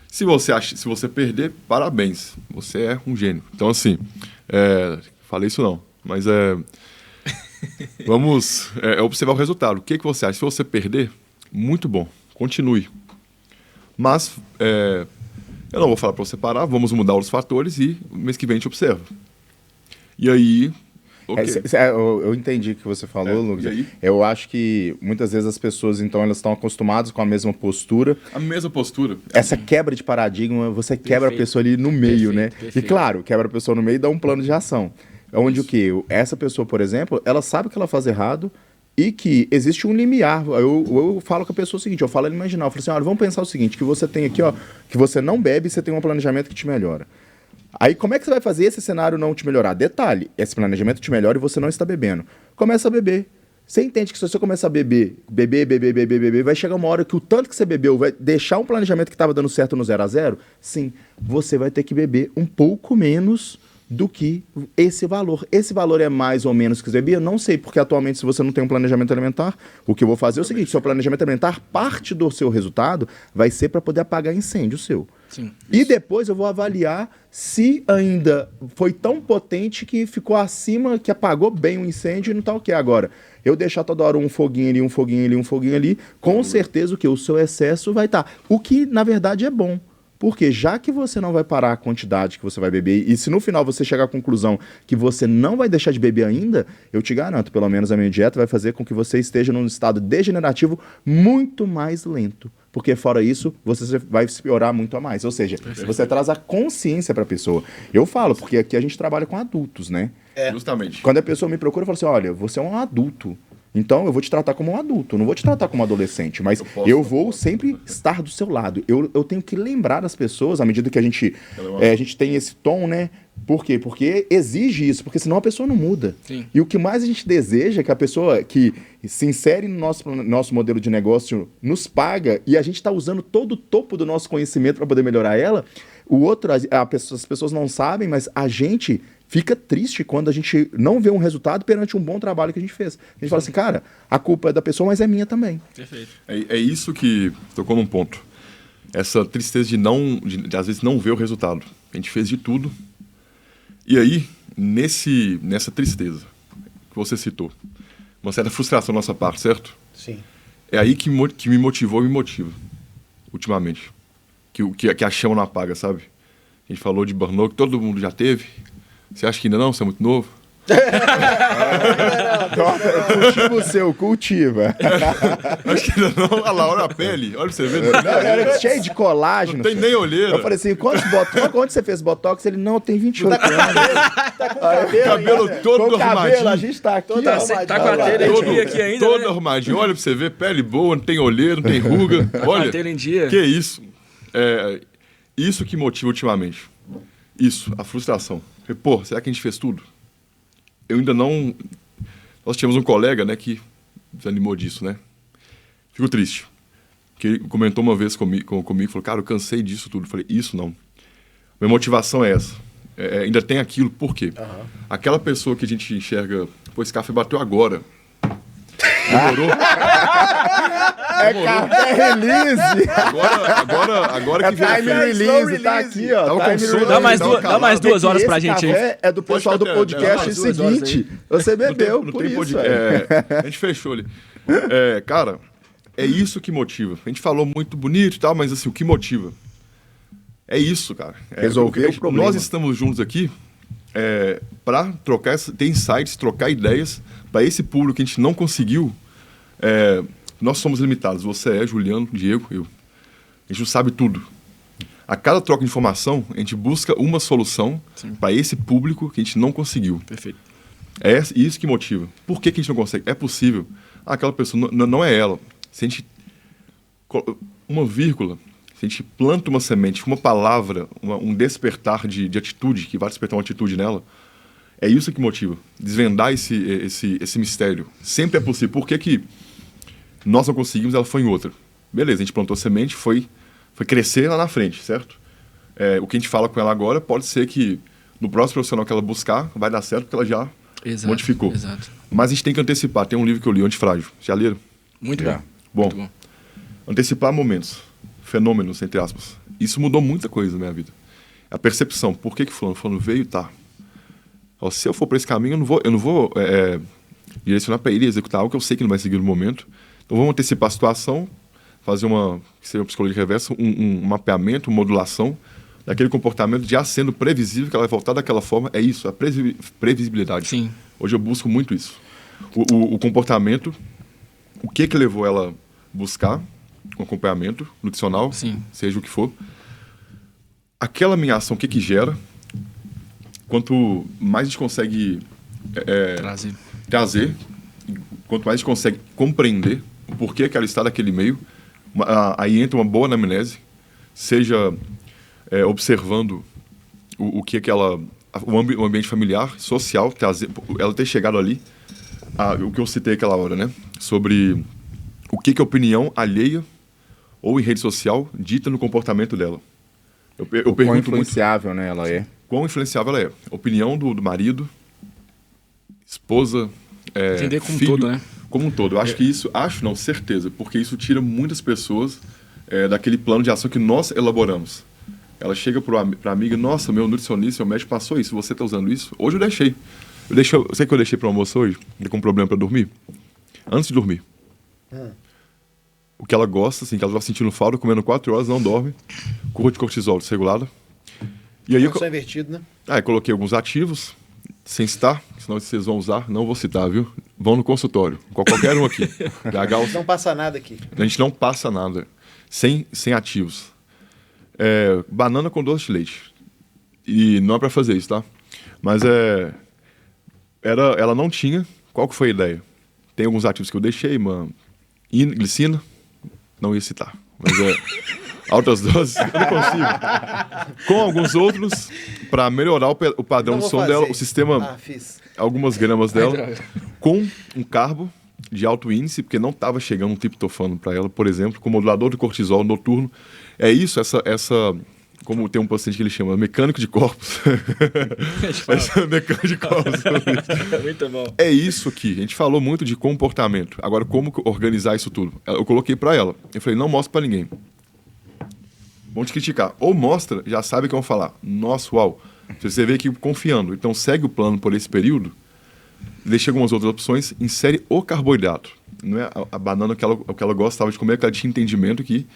Se você perder, parabéns. Você é um gênio. Então, assim, falei isso não, mas vamos observar o resultado. O que você acha? Se você perder, muito bom. Continue. Mas eu não vou falar para você parar, vamos mudar os fatores e mês que vem a gente observa. E aí... Okay. Eu entendi o que você falou, Lucas. E aí? Eu acho que muitas vezes as pessoas, então, elas estão acostumadas com a mesma postura. A mesma postura. Essa quebra de paradigma, você quebra a pessoa ali no meio, né? Perfeito. E claro, quebra a pessoa no meio e dá um plano de ação. Onde o quê? Essa pessoa, por exemplo, ela sabe que ela faz errado e que existe um limiar. Eu falo com a pessoa o seguinte, eu falo ela imaginar, eu falo assim, olha, vamos pensar o seguinte, que você tem aqui, ó, que você não bebe e você tem um planejamento que te melhora. Aí, como é que você vai fazer esse cenário não te melhorar? Detalhe, esse planejamento te melhora e você não está bebendo. Começa a beber. Você entende que se você começar a beber, vai chegar uma hora que o tanto que você bebeu vai deixar um planejamento que estava dando certo no 0 a 0? Sim, você vai ter que beber um pouco menos do que esse valor. Esse valor é mais ou menos que você bebia? Não sei, porque atualmente, se você não tem um planejamento alimentar, o que eu vou fazer é o seguinte, seu planejamento alimentar, parte do seu resultado vai ser para poder apagar incêndio seu. Sim. E depois eu vou avaliar se ainda foi tão potente que ficou acima, que apagou bem o incêndio e não tá o que agora. Eu deixar toda hora um foguinho ali, com certeza o que? O seu excesso vai estar. O que, na verdade, é bom. Porque já que você não vai parar a quantidade que você vai beber, e se no final você chegar à conclusão que você não vai deixar de beber ainda, eu te garanto, pelo menos a minha dieta vai fazer com que você esteja num estado degenerativo muito mais lento. Porque fora isso, você vai se piorar muito a mais. Ou seja, você traz a consciência para a pessoa. Eu falo, porque aqui a gente trabalha com adultos, né? Justamente. Quando a pessoa me procura, eu falo assim, olha, você é um adulto. Então, eu vou te tratar como um adulto, não vou te tratar como um adolescente, mas eu vou sempre estar do seu lado. Eu tenho que lembrar as pessoas, à medida que a gente tem esse tom, né? Por quê? Porque exige isso, porque senão a pessoa não muda. Sim. E o que mais a gente deseja é que a pessoa que se insere no nosso modelo de negócio nos paga e a gente está usando todo o topo do nosso conhecimento para poder melhorar ela. As pessoas não sabem, mas a gente fica triste quando a gente não vê um resultado perante um bom trabalho que a gente fez. A gente fala assim, cara, a culpa é da pessoa, mas é minha também. Perfeito. É isso que tocou num ponto. Essa tristeza de às vezes não ver o resultado. A gente fez de tudo. E aí, nessa tristeza que você citou, uma certa frustração da nossa parte, certo? Sim. É aí que me motivou e me motiva, ultimamente. Que a chama não apaga, sabe? A gente falou de burnout, que todo mundo já teve. Você acha que ainda não? Você é muito novo? Cultiva o seu, cultiva. Acho que ainda não. Olha lá, olha a pele. Olha pra você ver. Era cheio de colágeno. Não tem nem olheira. Eu falei assim, quando você fez botox? Ele, não, tem 28 anos. Tá com cabelo todo Com cabelo, arrumadinho. a gente tá aqui, ó. Tá com a telha em dia aqui ainda, Todo né? arrumadinho. Olha pra você ver, pele boa, não tem olheira, não tem ruga. Olha, a telha em dia. que isso. Isso que motiva ultimamente. Isso, a frustração. Pô, será que a gente fez tudo? Eu ainda não... Nós tínhamos um colega, né, que desanimou disso, né? Fico triste. Que ele comentou uma vez comigo, falou, cara, eu cansei disso tudo. Eu falei, isso não. Minha motivação é essa. ainda tem aquilo. Por quê? Aquela pessoa que a gente enxerga, pô, esse café bateu agora. Demorou. Café release. Agora que vem a Time festa. release, tá aqui, ó. Tava Time com sono, release. Dá mais duas horas pra Esse gente aí. café é do pessoal do Pode ficar até- podcast dá mais 2 horas seguinte. Você bebeu, Não por tem isso. podcast. A gente fechou ali. Cara, é isso que motiva. A gente falou muito bonito e tal, mas assim, o que motiva? É isso, cara. Resolver o problema. Nós estamos juntos aqui para ter insights, trocar ideias para esse público que a gente não conseguiu. Nós somos limitados. Você Juliano, Diego, eu. A gente não sabe tudo. A cada troca de informação, a gente busca uma solução para esse público que a gente não conseguiu. Perfeito. É isso que motiva. Por que a gente não consegue? É possível. Aquela pessoa não é ela. Se a gente... Uma vírgula, se a gente planta uma semente, uma palavra, um despertar de atitude, que vai despertar uma atitude nela, é isso que motiva. Desvendar esse mistério. Sempre é possível. Por que nós não conseguimos, ela foi em outra? Beleza, a gente plantou semente, foi crescer lá na frente, certo? O que a gente fala com ela agora pode ser que no próximo profissional que ela buscar, vai dar certo porque ela já modificou. Exato. Mas a gente tem que antecipar. Tem um livro que eu li, Antifrágil. Já leram? Muito bom. Bom, Muito bom. antecipar momentos, fenômenos, entre aspas. Isso mudou muita coisa na minha vida. A percepção. Por que fulano veio? Tá. Ó, se eu for para esse caminho, eu não vou direcionar para ele executar algo que eu sei que não vai seguir no momento. Então vamos antecipar a situação, fazer que seria uma psicologia reversa, um mapeamento, uma modulação daquele comportamento já sendo previsível, que ela vai voltar daquela forma. É isso, a previsibilidade. Sim. Hoje eu busco muito isso. O comportamento, o que levou ela a buscar um acompanhamento nutricional, Sim. seja o que for. Aquela minha ação, o que gera. Quanto mais a gente consegue trazer, quanto mais a gente consegue compreender o porquê que ela está naquele meio, aí entra uma boa anamnese, seja observando o ambiente familiar, social, ela ter chegado ali, o que eu citei aquela hora, né? Sobre o que a opinião alheia ou em rede social dita no comportamento dela. Eu Quão pergunto muito influenciável, né, ela é. quão influenciável ela é. Opinião do marido, esposa, Entender como um filho, todo, né? como um todo. Eu acho que isso, certeza, porque isso tira muitas pessoas daquele plano de ação que nós elaboramos. Ela chega para a amiga, nossa, meu nutricionista, meu médico passou isso, você está usando isso? Hoje eu deixei. Sabe o que eu deixei para o almoço hoje? Ele com um problema para dormir? Antes de dormir. O que ela gosta, assim, que ela está sentindo falta, comendo 4 horas, não dorme, curva de cortisol desregulada. E aí Função invertido, né? eu coloquei alguns ativos, sem citar, senão vocês vão usar, não vou citar, viu? Vão no consultório, qualquer um aqui. Não passa nada aqui. A gente não passa nada sem ativos. Banana com doce de leite. E não é para fazer isso, tá? Mas ela não tinha. Qual que foi a ideia? Tem alguns ativos que eu deixei, glicina, não ia citar. Mas altas doses, eu não consigo. Com alguns outros, para melhorar o padrão de som dela, o sistema, algumas gramas dela, com um carbo de alto índice, porque não estava chegando um triptofano para ela, por exemplo, com modulador de cortisol noturno. É isso, como tem um paciente que ele chama mecânico de corpos. Mecânico de corpos. Muito bom. É isso aqui. A gente falou muito de comportamento. Agora, como organizar isso tudo? Eu coloquei para ela. Eu falei, não mostra para ninguém. Vão te criticar. Ou mostra, já sabe o que vão falar. Nossa, uau. Você vê aqui confiando. Então, segue o plano por esse período. Deixa algumas outras opções. Insere o carboidrato. Não é a banana que ela gostava de comer, que ela tinha entendimento que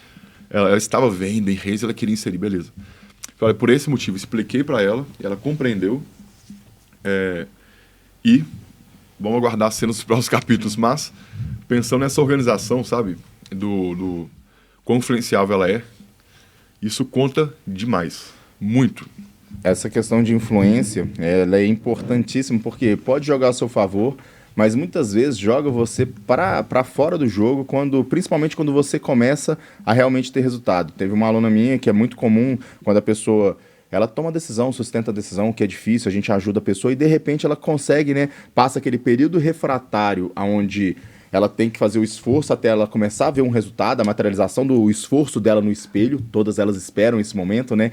ela estava vendo em redes, ela queria inserir, beleza. Falei, por esse motivo, expliquei para ela, ela compreendeu. E vamos aguardar as cenas dos próximos capítulos. Mas, pensando nessa organização, sabe? Do quão influenciável ela é, isso conta demais. Muito. Essa questão de influência, ela é importantíssima, porque pode jogar a seu favor, mas muitas vezes joga você para fora do jogo, principalmente quando você começa a realmente ter resultado. Teve uma aluna minha que é muito comum, quando a pessoa ela toma decisão, sustenta a decisão, que é difícil, a gente ajuda a pessoa e de repente ela consegue, né, passa aquele período refratário onde ela tem que fazer o esforço até ela começar a ver um resultado, a materialização do esforço dela no espelho. Todas elas esperam esse momento, né?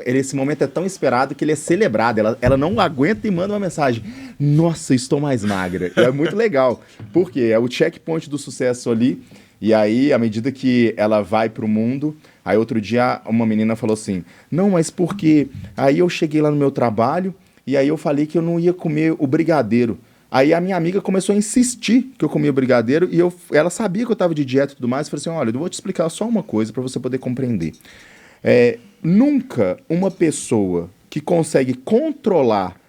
Esse momento é tão esperado que ele é celebrado. Ela não aguenta e manda uma mensagem: nossa, estou mais magra. E é muito legal, porque é o checkpoint do sucesso ali. E aí, à medida que ela vai pro mundo, aí outro dia uma menina falou assim: não, mas porque aí eu cheguei lá no meu trabalho e aí eu falei que eu não ia comer o brigadeiro. Aí a minha amiga começou a insistir que eu comia brigadeiro e ela sabia que eu estava de dieta e tudo mais. Eu falei assim: olha, eu vou te explicar só uma coisa para você poder compreender. Nunca uma pessoa que consegue controlar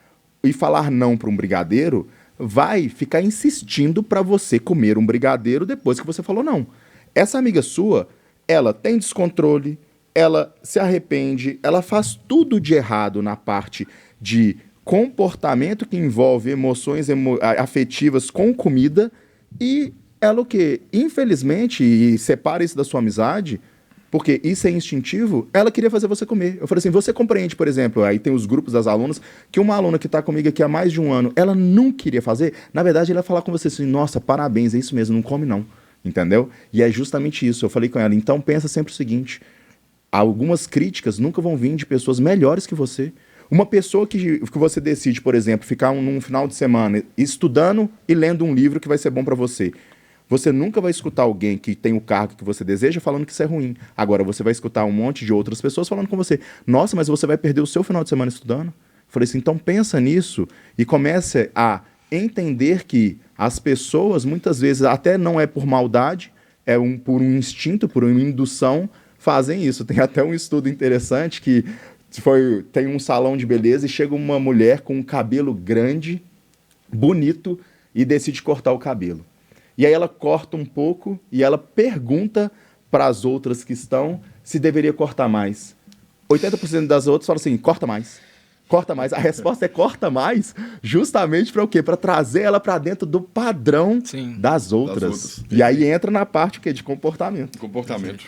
e falar não para um brigadeiro vai ficar insistindo para você comer um brigadeiro depois que você falou não. Essa amiga sua, ela tem descontrole, ela se arrepende, ela faz tudo de errado na parte de comportamento que envolve emoções afetivas com comida, e ela o quê? Infelizmente, e separa isso da sua amizade, porque isso é instintivo, ela queria fazer você comer. Eu falei assim: você compreende, por exemplo, aí tem os grupos das alunas, que uma aluna que está comigo aqui há mais de um ano, ela não queria fazer, na verdade ela ia falar com você assim: nossa, parabéns, é isso mesmo, não come não, entendeu? E é justamente isso, eu falei com ela: então pensa sempre o seguinte, algumas críticas nunca vão vir de pessoas melhores que você. Uma pessoa que você decide, por exemplo, ficar num final de semana estudando e lendo um livro que vai ser bom para você. Você nunca vai escutar alguém que tem o cargo que você deseja falando que isso é ruim. Agora, você vai escutar um monte de outras pessoas falando com você: nossa, mas você vai perder o seu final de semana estudando? Eu falei assim: então pensa nisso e comece a entender que as pessoas, muitas vezes, até não é por maldade, por um instinto, por uma indução, fazem isso. Tem até um estudo interessante que tem um salão de beleza e chega uma mulher com um cabelo grande, bonito, e decide cortar o cabelo. E aí ela corta um pouco e ela pergunta para as outras que estão se deveria cortar mais. 80% das outras falam assim: corta mais. Corta mais. A resposta é corta mais, justamente para o quê? Para trazer ela para dentro do padrão das outras. E aí entra na parte o quê? De comportamento. Comportamento.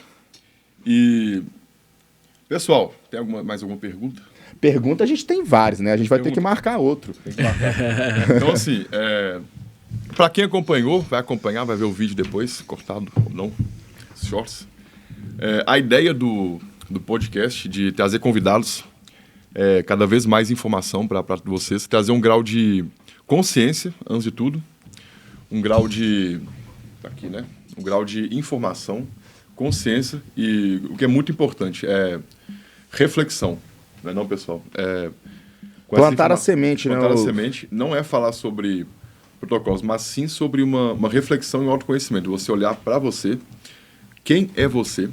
E, pessoal, tem mais alguma pergunta? Pergunta a gente tem várias, né? A gente vai ter que marcar outro. Tem que marcar. Então, assim, para quem acompanhou, vai acompanhar, vai ver o vídeo depois, cortado ou não, shorts. A ideia do podcast de trazer convidados, cada vez mais informação para vocês, trazer um grau de consciência, antes de tudo, um grau de... aqui, né? Um grau de informação, consciência e o que é muito importante é reflexão, não é não, pessoal? Plantar a semente, né? Plantar a semente não é falar sobre protocolos, mas sim sobre uma reflexão e um autoconhecimento. Você olhar para você, quem é você,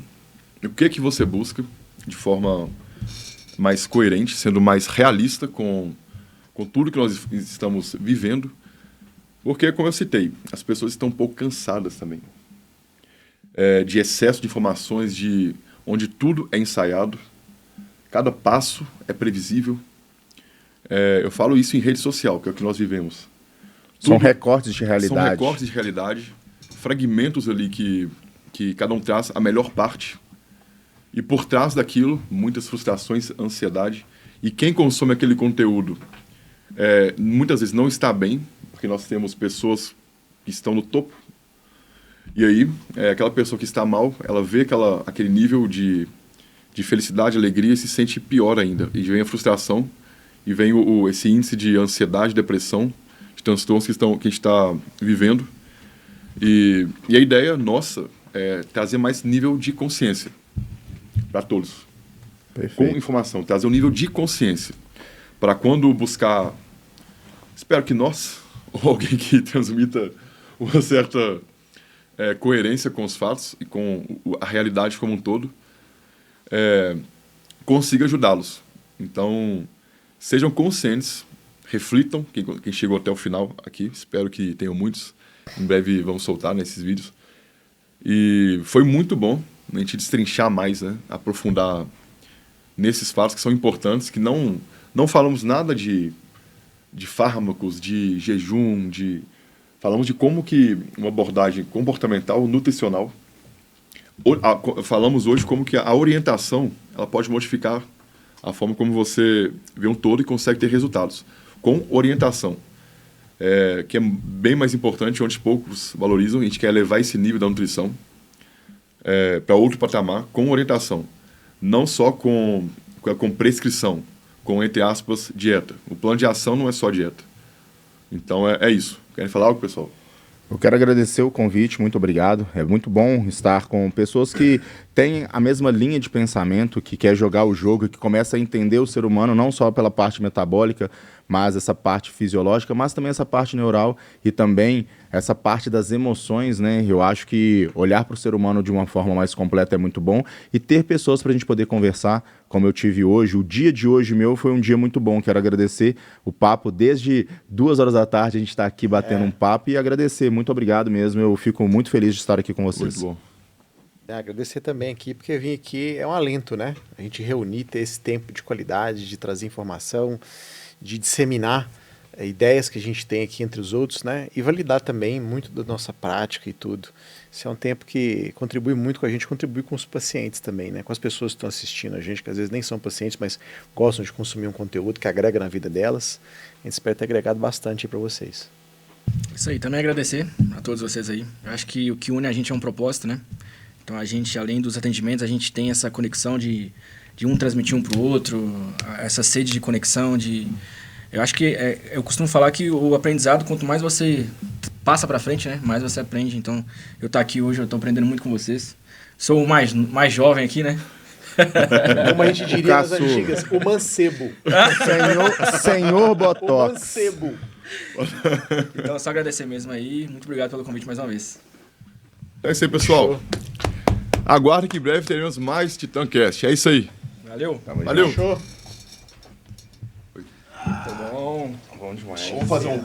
o que você busca de forma mais coerente, sendo mais realista com tudo que nós estamos vivendo. Porque, como eu citei, as pessoas estão um pouco cansadas também. De excesso de informações, onde tudo é ensaiado, cada passo é previsível. Eu falo isso em rede social, que é o que nós vivemos. São recortes de realidade. São recortes de realidade, fragmentos ali que cada um traz a melhor parte. E por trás daquilo, muitas frustrações, ansiedade. E quem consome aquele conteúdo muitas vezes não está bem, porque nós temos pessoas que estão no topo. E aí, aquela pessoa que está mal, ela vê aquele nível de felicidade, alegria e se sente pior ainda. E vem a frustração, e vem esse índice de ansiedade, depressão, de transtornos que a gente está vivendo. E a ideia nossa é trazer mais nível de consciência para todos. Perfeito. Com informação, trazer um nível de consciência. Para quando buscar, espero que nós, ou alguém que transmita uma certa coerência com os fatos e com a realidade como um todo, consiga ajudá-los. Então, sejam conscientes, reflitam, quem chegou até o final aqui, espero que tenham muitos, em breve vamos soltar nesses vídeos. E foi muito bom a gente destrinchar mais, né? Aprofundar nesses fatos que são importantes, que não falamos nada de fármacos, de jejum, falamos de como que uma abordagem comportamental, nutricional, falamos hoje como que a orientação ela pode modificar a forma como você vê um todo e consegue ter resultados. Com orientação. que é bem mais importante, onde poucos valorizam. A gente quer levar esse nível da nutrição para outro patamar, com orientação. Não só com prescrição, com, entre aspas, dieta. O plano de ação não é só dieta. Então, é isso. Querem falar algo, pessoal? Eu quero agradecer o convite, muito obrigado. É muito bom estar com pessoas que têm a mesma linha de pensamento, que quer jogar o jogo, que começa a entender o ser humano não só pela parte metabólica, mas essa parte fisiológica, mas também essa parte neural e também essa parte das emoções, né? Eu acho que olhar para o ser humano de uma forma mais completa é muito bom e ter pessoas para a gente poder conversar, como eu tive hoje. O dia de hoje meu foi um dia muito bom. Quero agradecer o papo. Desde 2 horas da tarde a gente está aqui batendo um papo e agradecer. Muito obrigado mesmo. Eu fico muito feliz de estar aqui com vocês. Muito bom. Agradecer também aqui, porque vir aqui é um alento, né? A gente reunir, ter esse tempo de qualidade, de trazer informação, de disseminar ideias que a gente tem aqui entre os outros, né? E validar também muito da nossa prática e tudo. Esse é um tempo que contribui muito com a gente, contribui com os pacientes também, né? Com as pessoas que estão assistindo a gente, que às vezes nem são pacientes, mas gostam de consumir um conteúdo que agrega na vida delas. A gente espera ter agregado bastante para vocês. Isso aí, também agradecer a todos vocês aí. Eu acho que o que une a gente é um propósito, né? Então a gente, além dos atendimentos, a gente tem essa conexão de um transmitir um para o outro, essa sede de conexão, Eu acho que eu costumo falar que o aprendizado, quanto mais você passa para frente, né, mais você aprende. Então, eu estou aqui hoje, eu estou aprendendo muito com vocês. Sou o mais jovem aqui, né? Como a gente diria nas antigas, o mancebo. Senhor Botox. O mancebo. Então, só agradecer mesmo aí. Muito obrigado pelo convite mais uma vez. É isso aí, pessoal. Aguarde que em breve teremos mais TitãCast. É isso aí. Valeu. Valeu. Show. Muito bom. Bom demais. Vamos fazer um